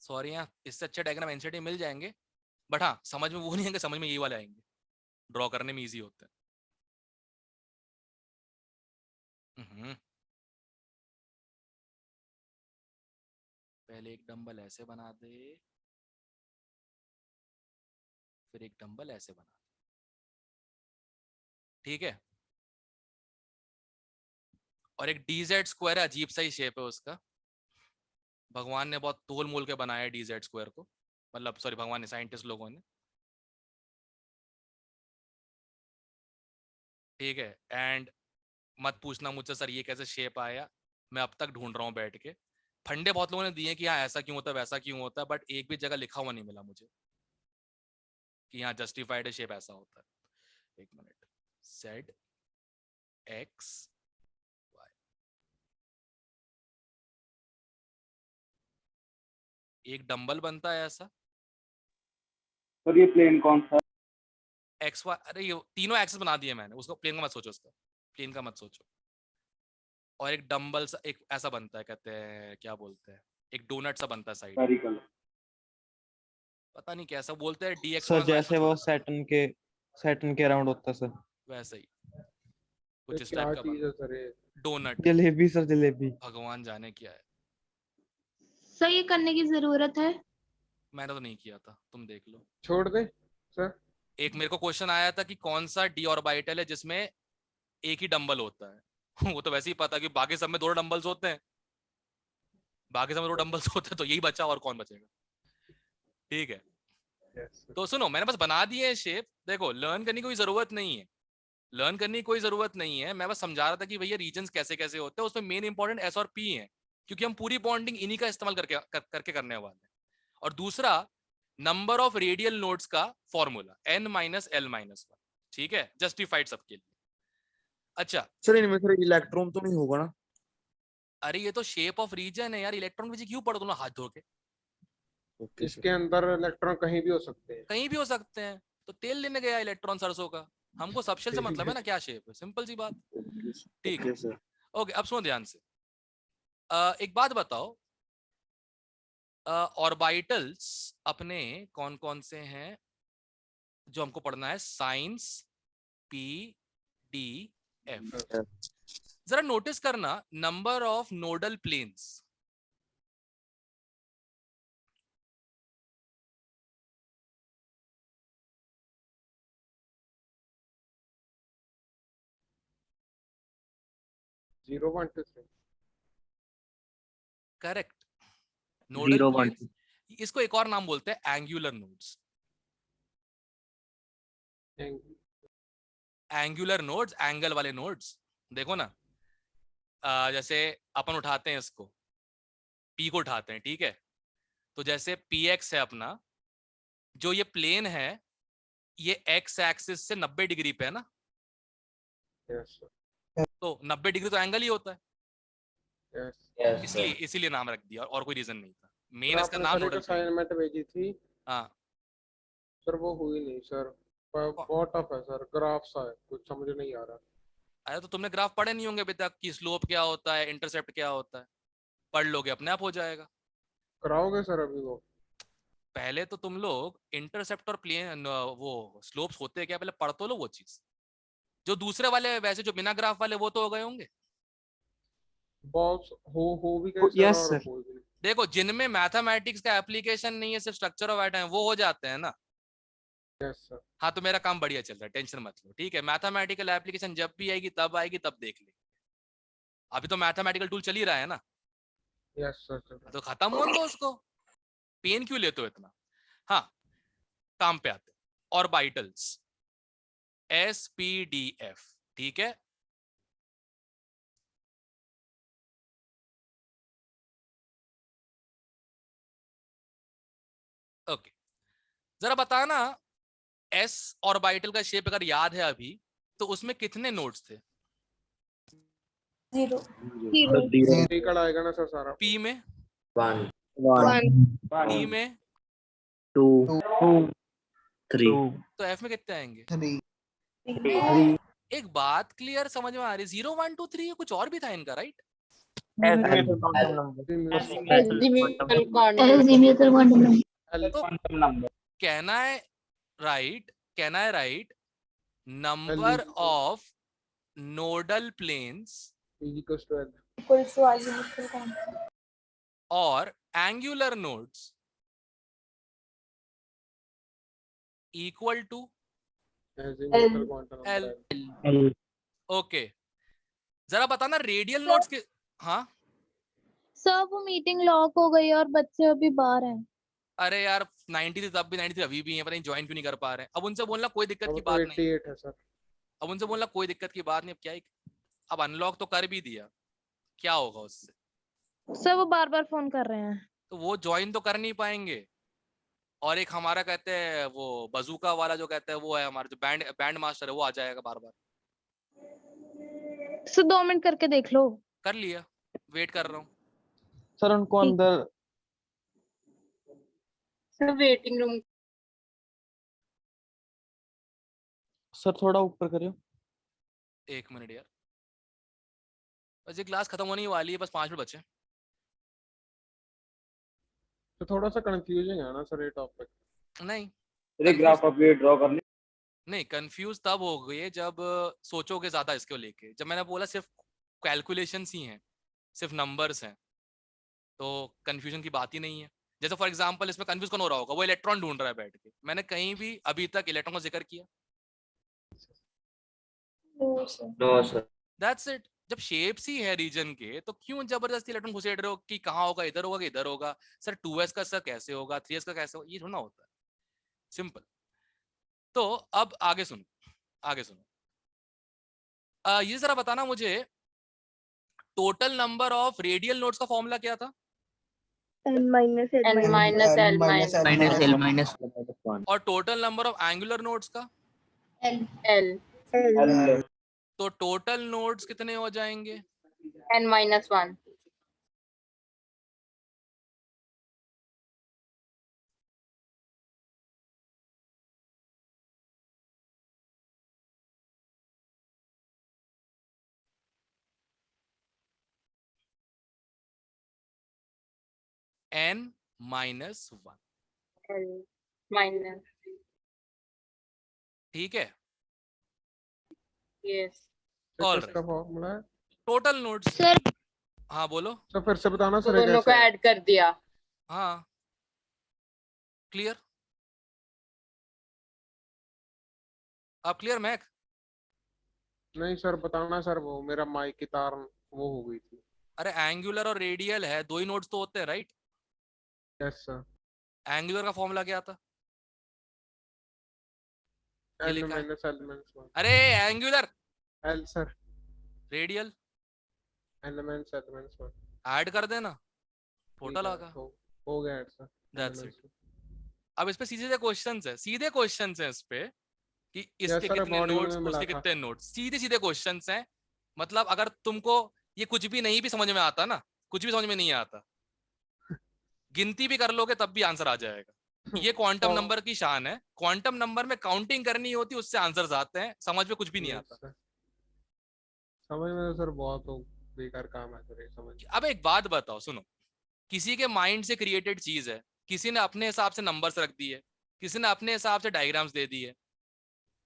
सॉरी यार, इससे अच्छे डायग्राम एनसीटी मिल जाएंगे, बट हाँ समझ में वो नहीं आएंगे, समझ में यही वाले आएंगे, ड्रॉ करने में इजी होते हैं। पहले एक डंबल ऐसे बना दे, फिर एक डंबल ऐसे बना दे, ठीक है। और एक डीजेड स्क्वायर, अजीब सा ही शेप है उसका, भगवान ने बहुत तोल मोल के बनाया है डीजेड स्क्वायर को, मतलब सॉरी भगवान ने, साइंटिस्ट लोगों ने, ठीक है। एंड मत पूछना मुझसे सर ये कैसे शेप आया, मैं अब तक ढूंढ रहा हूँ बैठ के। फंडे बहुत लोगों ने दिए कि हाँ ऐसा क्यों होता है वैसा क्यों होता है, बट एक भी जगह लिखा हुआ नहीं मिला मुझे कि हाँ जस्टिफाइड शेप ऐसा होता है। एक मिनट, जेड एक्स वाई, एक डंबल बनता है ऐसा, और ये प्लेन कौन सा? एक्स वाई, अरे ये तीनों एक्सेस बना दिए मैंने, उसको प्लेन का मत सोचो, उसका प्लेन का मत सोचो। और एक डंबल सा एक ऐसा बनता है, कहते हैं क्या बोलते हैं, एक डोनट सा बनता है साइड, पेरिकल। पता नहीं कैसा बोलते हैं, डी एक्स सर वन जैसे वो सैटर्न के अराउंड होता है सर। वैसे ही ये कुछ इस क्या टाइप का चीज है सर ये? Donut, jalebi sir jalebi. भगवान जाने क्या है, सर ये करने की जरूरत है? मैंने तो नहीं किया था, तुम देख लो। छोड़ दे सर। एक मेरे को क्वेश्चन आया था कि कौन सा डी ऑर्बिटल है जिसमें एक ही डंबल होता है वो तो वैसे ही पता कि बाकी सब में 2 डंबल्स होते हैं, बाकी सब में 2 डंबल्स होते हैं, तो यही बचा और कौन बचेगा, ठीक है। Yes sir. तो सुनो मैंने बस बना दिए शेप, देखो लर्न करने की कोई जरूरत नहीं है, लर्न करने की कोई जरूरत नहीं है, मैं बस समझा रहा था कि भैया रीजन्स कैसे कैसे होते हैं, उसमें मेन इंपॉर्टेंट एस और पी है, क्योंकि हम पूरी बॉन्डिंग इन्हीं का इस्तेमाल करके करने वाले हैं। और दूसरा नंबर ऑफ रेडियल नोड्स का फॉर्मूला n-l-1, ठीक है, जस्टिफाइड सबके लिए। अच्छा सर इनमें सर इलेक्ट्रॉन तो नहीं होगा ना? अरे ये तो शेप ऑफ रीजन है यार, इलेक्ट्रॉन मुझे क्यों पढ़ो तुम हाथ धो के, ओके इसके अंदर इलेक्ट्रॉन कहीं भी हो सकते हैं। कहीं भी हो सकते हैं, तो तेल लेने गया इलेक्ट्रॉन सरसों का, हमको सबशेल से मतलब है ना क्या शेप है, सिंपल सी बात, ठीक है। Okay sir. ओके अब सुनो ध्यान से, एक बात बताओ, ऑर्बिटल्स अपने कौन कौन से हैं जो हमको पढ़ना है, साइंस पी डी एफ। जरा नोटिस करना number of nodal planes, zero 1 2 3। Correct, nodal 0 1 planes, इसको एक और नाम बोलते हैं angular nodes. Angular nodes, angle वाले नोड्स। देखो ना, जैसे अपन उठाते हैं इसको, पी को उठाते हैं, ठीक है, तो जैसे पी एक्स है अपना, जो ये प्लेन है ये एक्स एक्सिस से 90 डिग्री पे है ना, यस तो 90 डिग्री तो एंगल ही होता है, यस इसलिए इसीलिए नाम रख दिया, और कोई रीजन नहीं था। मेन सर इसका आपने नाम सर एक नोडल प्लेन। असाइनमेंट भेजी थी हाँ सर, वो हुई नहीं सर, बहुत टफ है सर, ग्राफ्स है, कुछ समझ नहीं आ रहा। अरे तो तुमने ग्राफ पढ़े नहीं होंगे अभी तक कि स्लोप क्या होता है, इंटरसेप्ट क्या होता है, पढ़ लोगे अपने आप हो जाएगा। कराओगे सर अभी वो? पहले तो तुम लोग इंटरसेप्ट और प्लेन वो स्लोप्स होते हैं क्या, पहले पढ़ तो लो वो चीज। जो दूसरे वाले वैसे जो बिना ग्राफ वाले वो तो हो गए होंगे। बॉक्स हो भी गए सर, यस और सर। हो भी नहीं। देखो जिनमें मैथमेटिक्स का एप्लीकेशन नहीं है, सिर्फ स्ट्रक्चर ऑफ एटम, वो हो जाते हैं ना। Yes sir. हाँ तो मेरा काम बढ़िया चल रहा है, टेंशन मत लो, ठीक है। मैथमेटिकल एप्लीकेशन जब भी आएगी तब आएगी, तब देख लेंगे। अभी तो मैथमेटिकल टूल चल ही रहा है ना, यस सर। तो खत्म होने दो उसको, पेन क्यों लेते हो इतना। हाँ काम पे आते, ऑर्बिटल्स, SPDF, ठीक है। ओके, जरा बताना, एस ऑर्बिटल का शेप अगर याद है अभी, तो उसमें कितने नोड्स थे? 0 निकल आएगा ना सर सारा। पी में, 1 डी में, 2 3 तो एफ में कितने आएंगे? एक बात क्लियर समझ में आ रही, 0 1 2 3, कुछ और भी था इनका, राइट? कहना है राइट, कहना है right, number of nodal planes और angular nodes equal to L। Okay, जरा बताना रेडियल नोड्स के। हाँ सर वो मीटिंग लॉक हो गई और बच्चे अभी बाहर हैं। अरे यार 90 थी तब भी, 90 थी अभी भी है, पता नहीं ज्वाइन क्यों नहीं कर पा रहे हैं। अब उनसे बोलना कोई दिक्कत की अब तो बात नहीं, 88 है सर। अब उनसे बोलना कोई दिक्कत की बात नहीं। अब क्या है, अब अनलॉक तो कर भी दिया, क्या होगा उससे? सर वो बार बार फोन कर रहे हैं। तो वो ज्वाइन तो कर नहीं पाएंगे। और एक हमारा कहते हैं वो बजूका वाला जो कहते हैं वो है हमारा जो बैंड मास्टर है, वो आ जाएगा बार बार। सर 2 मिनट करके देख लो। कर लिया, वेट कर रहा हूँ। सर उनको अंदर सर वेटिंग रूम। सर थोड़ा ऊपर करियो। 1 मिनट यार, बस ये क्लास खत्म होने ही वाली है, बस 5 मिनट बचे। तो थोड़ा सा कंफ्यूजिंग है ना सर ये टॉपिक। नहीं अरे ग्राफ अपने ड्रॉ करने। नहीं, कंफ्यूज तब हो गई जब सोचोगे ज्यादा इसको लेके। जब मैंने बोला सिर्फ कैलकुलेशंस ही हैं, सिर्फ नंबर्स हैं, तो कंफ्यूजन की बात ही नहीं है। जैसे फॉर एग्जांपल इसमें कंफ्यूज कौन हो रहा होगा, वो इलेक्ट्रॉन ढूंढ रहा है बैठ के। मैंने कहीं भी अभी तक इलेक्ट्रॉन का जिक्र किया? No sir that's it. जब शेप्स ही है रीजन के, तो क्यों जबरदस्ती इलेक्ट्रॉन घुसेड़ रहे हो कि कहाँ होगा, इधर होगा कि इधर होगा। सर 2s का सर कैसे होगा, 3s का कैसे होगा, ये थोड़ा होता है, सिंपल। तो अब आगे सुनो, आगे सुनो। ये जरा बताना मुझे, total number of radial nodes का फॉर्मूला क्या था? और total number of angular nodes का? L तो टोटल नोड्स कितने हो जाएंगे? n-1। n-1, L minus ठीक है। yes। All इसका फॉर्मूला है टोटल नोड्स। सर हाँ बोलो। सर, फिर से बताना सर दोनों को कैसे है? ऐड कर दिया। हाँ क्लियर, अब क्लियर मैक? नहीं सर बताना सर, वो मेरा माइक की तार वो हो गई थी। अरे एंगुलर और रेडियल है, 2 ही नोड्स तो होते हैं, राइट? Yes sir. एंगुलर का फॉर्मूला क्या था? ये एल लिखा है। Minus L minus one. अरे angular, L sir, radial L minus L minus one. Add कर देना, फोटो ठीक है, लगा, हो गया सर। That's it. अब इस पे सीधे क्वेश्चंस है, सीधे क्वेश्चंस है इस पे कि इसके सर, कितने मॉड्यूल नोड्स, में मिला उसके था। कितने नोड्स, सीधे सीधे क्वेश्चंस हैं। मतलब अगर तुमको ये कुछ भी नहीं भी समझ में आता ना, कुछ भी समझ में नहीं आता, गिनती भी कर लोगे तब भी आंसर आ जाएगा। ये क्वांटम और- नंबर की शान है, क्वांटम नंबर में काउंटिंग करनी होती है, उससे आंसर्स आते हैं, समझ में कुछ भी नहीं Yes, आता। sir। समझ में तो सर बहुत बेकार काम है सर, ये समझ। अब एक बात बताओ, सुनो, किसी के माइंड से क्रिएटेड चीज है, किसी ने अपने हिसाब से नंबर्स रख दिए, किसी ने अपने हिसाब से डायग्राम्स दे दिए,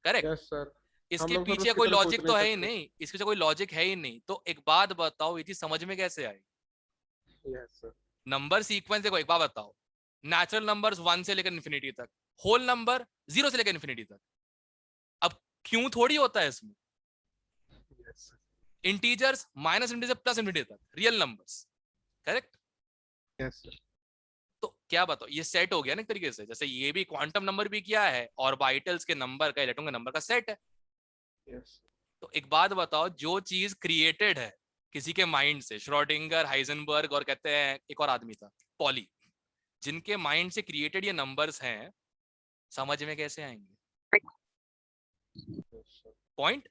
करेक्ट? Yes sir. हम इसके लोग सर पीछे उसकी कोई तरफ सोच लॉजिक तो है ही सकते। नहीं, इसके पीछे कोई लॉजिक है ही नहीं, तो एक बात बताओ, ये चीज समझ में कैसे आई? Yes sir. नंबर सीक्वेंस देखो, एक बात बताओ, नेचुरल नंबर्स 1 से लेकर इन्फिनिटी तक, होल नंबर 0 से लेकर इन्फिनिटी तक। अब क्यों थोड़ी होता है इसमें? Yes sir. Integers minus integer plus infinity तक, real numbers, correct? Yes sir. तो क्या बताओ, ये सेट हो गया ना एक तरीके से, जैसे ये भी क्वांटम नंबर भी क्या है, ऑर्बिटल्स के नंबर का, इलेक्ट्रॉन के नंबर का सेट है। यस। तो एक बात बताओ, जो चीज क्रिएटेड है किसी के माइंड से, श्रोडिंगर, हाइजेनबर्ग और कहते हैं एक और आदमी था पॉली, जिनके माइंड से क्रिएटेड ये नंबर्स हैं, समझ में कैसे आएंगे? पॉइंट,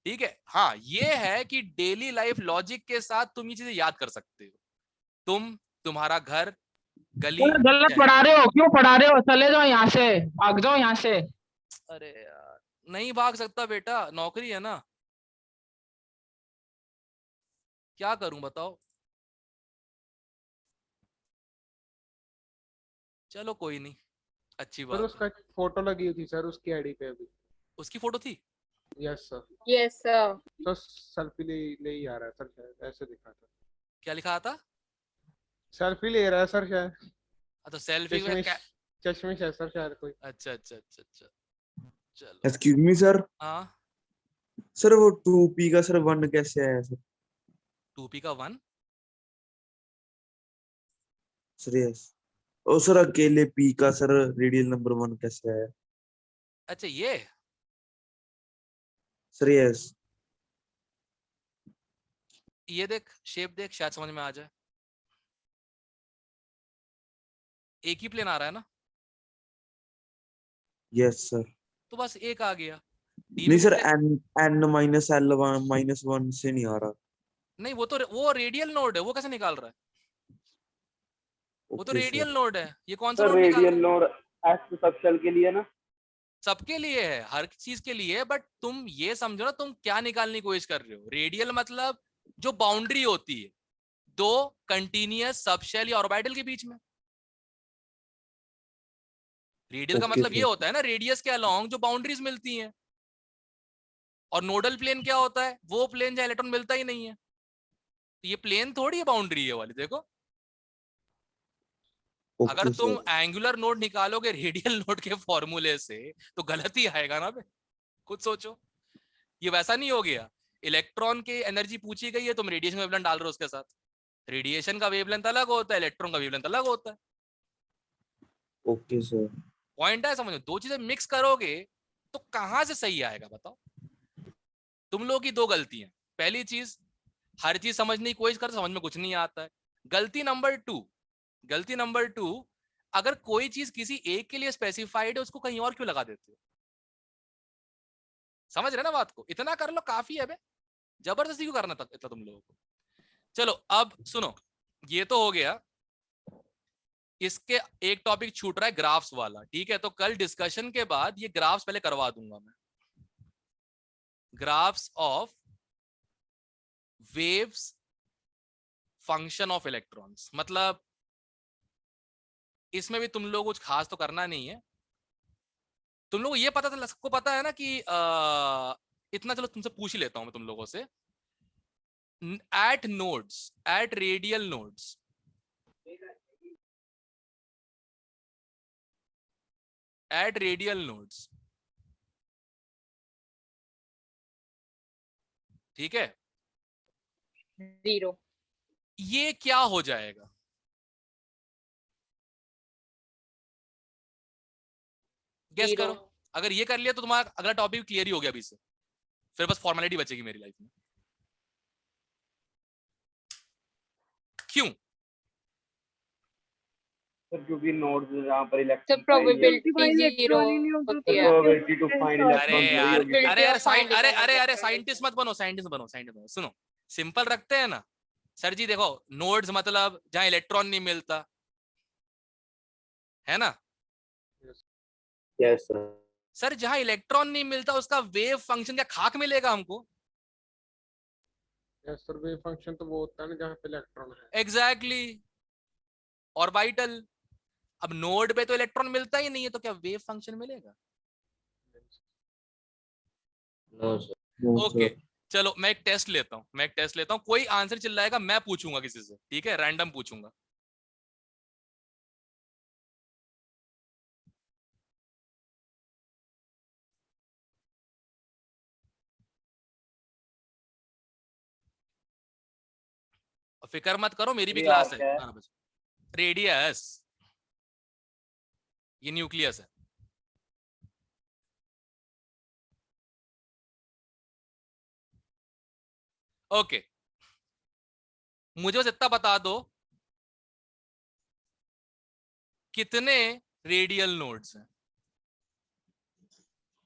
ठीक है। हाँ, ये है कि डेली लाइफ लॉजिक के साथ तुम ये चीजें याद कर सकते हो। तुम्हारा घर, गली, गलत पढ़ा रहे हो, क्यों पढ़ा रहे हो? चले जाओ यहाँ से, भाग जाओ यहाँ से। अरे यार नहीं भाग सकता बेटा, नौकरी है ना, क्या करूं बताओ। चलो कोई नहीं, अच्छी सर बात है। उसका एक फोटो लगी हुई थी सर उसकी आईडी पे अभी। उसकी फोटो थी? Yes sir. Yes, sir. तो सेल्फी ले ही आ रहा है सर, शायद ऐसे दिखा था। क्या लिखा था? सेल्फी ले रहा है सर शायद। तो सेल्फी में चश्मिश, चश्मिश है सर शायद कोई। अच्छा अच्छा अच्छा अच्छा, चलो। एक्सक्यूज मी सर, हाँ, सर वो 2p का सर 1 कैसे आया सर? 2p का 1? Sir yes. ओ सर अकेले p का सर रेडियल नंबर 1 कैसे आया? अच्छा ये, सर यस। ये देख शेप देख, शायद समझ में आ जाए। एक ही प्लेन आ रहा है ना, यस सर। तो बस एक आ गया। नहीं sir, n minus l minus 1 से नहीं आ रहा। नहीं, वो रेडियल नोड है, वो कैसे निकाल रहा है? वो तो ओके रेडियल सर। नोड है, ये कौन सा सर नोड निकाल रेडियल रहा है? नोड एस सब शेल के लिए ना। सबके लिए है, हर चीज के लिए है, बट तुम ये समझो ना, तुम क्या निकालने की कोशिश कर रहे हो। रेडियल मतलब जो बाउंड्री होती है दो कंटिन्यूअस सबशेल या ऑर्बिटल के बीच में। रेडियल का ओके मतलब ये सर। होता है ना, रेडियस के अलोंग जो बाउंड्रीज मिलती हैं। और नोडल प्लेन क्या होता है? वो प्लेन जहां इलेक्ट्रॉन मिलता ही नहीं है। तो ये प्लेन थोड़ी है बाउंड्री है वाली, देखो। अगर ओके तुम सर। एंगुलर नोड निकालोगे रेडियल नोड के फॉर्मूले से तो गलत ही आएगा ना बे, खुद सोचो। ये वैसा नहीं हो गया, इलेक्ट्रॉन की एनर्जी पूछी गई है, तुम रेडिएशन वेवलेंथ डाल रहे हो उसके साथ। रेडिएशन का वेवलेंथ अलग होता है, इलेक्ट्रॉन का वेवलेंथ अलग होता है। Okay sir. पॉइंट है, समझो, दो चीजें मिक्स करोगे तो कहां से सही आएगा बताओ। तुम लोगों की दो गलतियां। पहली चीज, हर चीज समझने की कोशिश कर, समझ में कुछ नहीं आता है। गलती नंबर टू, अगर कोई चीज किसी एक के लिए स्पेसिफाइड है, उसको कहीं और क्यों लगा देते हो? समझ रहे ना बात को? इतना कर लो काफी है बे, जबरदस्ती क्यों करना था इतना तुम लोगों को। चलो अब सुनो, ये तो हो गया। इसके एक टॉपिक छूट रहा है, ग्राफ्स वाला, ठीक है? तो कल डिस्कशन के बाद ये ग्राफ्स पहले करवा दूंगा मैं, graphs of waves function of electrons. मतलब इसमें भी तुम लोग कुछ खास तो करना नहीं है। तुम लोग ये पता था, सबको पता है ना कि इतना, चलो तुमसे पूछ ही लेता हूं मैं तुम लोगों से। At nodes, at radial nodes, at radial nodes, ठीक है, 0. ये क्या हो जाएगा? Guess Zero. करो। अगर ये कर लिया तो तुम्हारा अगला टॉपिक क्लियर ही हो गया अभी से, फिर बस फॉर्मेलिटी बचेगी मेरी लाइफ में। क्यों? सर क्योंकि नोड्स जहाँ पर So इलेक्ट्रॉन probability zero होती है। प्रोबेबिलिटी टू फाइंड अरे इलेक्ट्रॉन यार, Probability अरे यार of finding अरे an अरे अरे electron साइंटिस्ट मत बनो, साइंटिस्ट बनो, साइंटिस्ट बनो। सुनो, सिंपल रखते हैं ना सर जी। देखो नोड्स मतलब जहां इलेक्ट्रॉन नहीं मिलता, है ना यस सर। सर? जहां इलेक्ट्रॉन नहीं मिलता उसका वेव फंक्शन क्या खाक मिलेगा हमको? यस सर, वेव फंक्शन तो वो होता है ना जहाँ पे इलेक्ट्रॉन है। एग्जैक्टली। ऑर्बिटल। अब नोड पे तो इलेक्ट्रॉन मिलता ही नहीं है, तो क्या वेव फंक्शन मिलेगा? No sir. ओके चलो मैं एक टेस्ट लेता हूँ, कोई आंसर चिल्लाएगा मैं पूछूंगा किसी से, ठीक है? रैंडम पूछूंगा। फिक्र मत करो, मेरी भी क्लास है। क्या है? 12 बजे। रेडियस, ये न्यूक्लियस है। ओके मुझे बस इतना बता दो कितने रेडियल नोड्स हैं?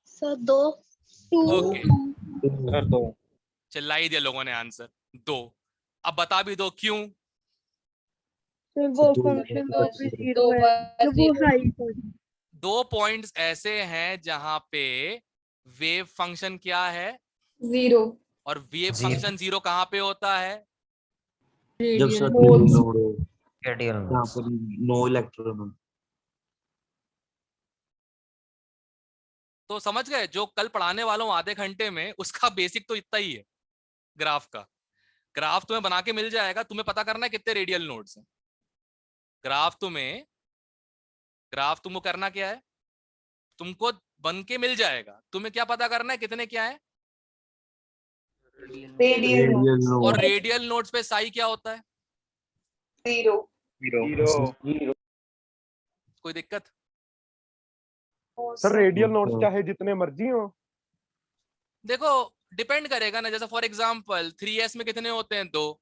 Sir 2 okay sir 2। चिल्ला ही दिया लोगों ने आंसर 2। अब बता भी दो क्यों? वो फंक्शन दो zero 2 पॉइंट्स ऐसे हैं जहां पे वेव फंक्शन क्या है? जीरो। और वेव फंक्शन 0 कहां पे होता है? जब radial सर्कुलर नोड हो रेडियल जहाँ पर नो इलेक्ट्रॉन हो। तो समझ गए? जो कल पढ़ाने वाला हूं आधे घंटे में, उसका बेसिक तो इतना ही है। ग्राफ का ग्राफ तुम्हें बना के मिल जाएगा, तुम्हें पता करना है कितने रेडियल नोड्स हैं। ग्राफ तुमको करना क्या है? तुमको बन के मिल जाएगा, तुम्हें क्या पता करना है कितने क्या है? रेडियल नोड और रेडियल नोड्स पे साई क्या होता है? जीरो। जीरो। कोई दिक्कत? सर रेडियल नोड्स चाहे जितने मर्जी हो। देखो डिपेंड करेगा ना, जैसे फॉर एग्जांपल 3s में कितने होते हैं? 2।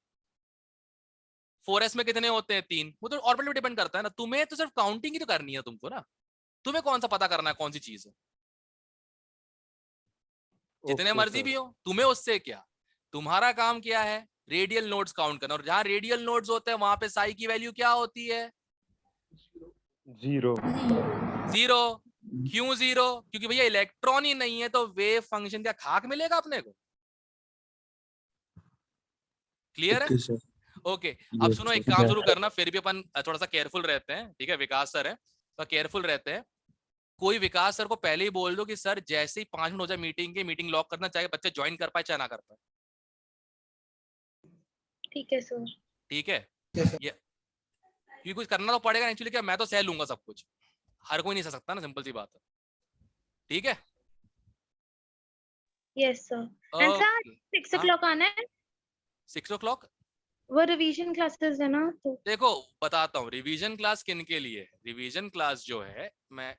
4s में कितने होते हैं? 3। वो तो ऑर्बिटल पे डिपेंड करता है ना। तुम्हें तो सिर्फ काउंटिंग ही तो करनी है तुमको ना। तुम्हें कौन सा पता करना है कौन सी चीज है? जितने मर्जी भी हो, तुम्हें उससे क्या? तुम्हारा काम क्या है? रेडियल नोड्स काउंट करना। और जहां रेडियल नोड्स होते हैं वहां पे साई की वैल्यू क्या होती है? जीरो। 0। क्यों 0? क्योंकि भैया इलेक्ट्रॉन ही नहीं है, तो वेव फंक्शन क्या खाक मिलेगा अपने को? क्लियर है? ओके अब सुनो, एक काम जरूर करना, फिर भी अपन थोड़ा सा केयरफुल रहते हैं, ठीक है? विकास सर है तो केयरफुल रहते हैं। कोई विकास सर को पहले ही बोल दो कि सर जैसे ही 5 मिनट हो जाए मीटिंग के, मीटिंग लॉक करना, चाहे बच्चे ज्वाइन कर पाए चाहे ना कर पाए। ठीक है सर। ठीक है? ये क्योंकि कुछ करना तो पड़ेगा एक्चुअली। क्या मैं तो सह लूंगा सब कुछ, हर कोई नहीं सह सकता ना, सिंपल सी बात है। ठीक है? Yes sir. And sir 6 o'clock आना है। 6 o'clock वो रिवीजन क्लासेस है ना, तो देखो बताता हूँ रिवीजन क्लास किन के लिए है। रिवीजन क्लास जो है, मैं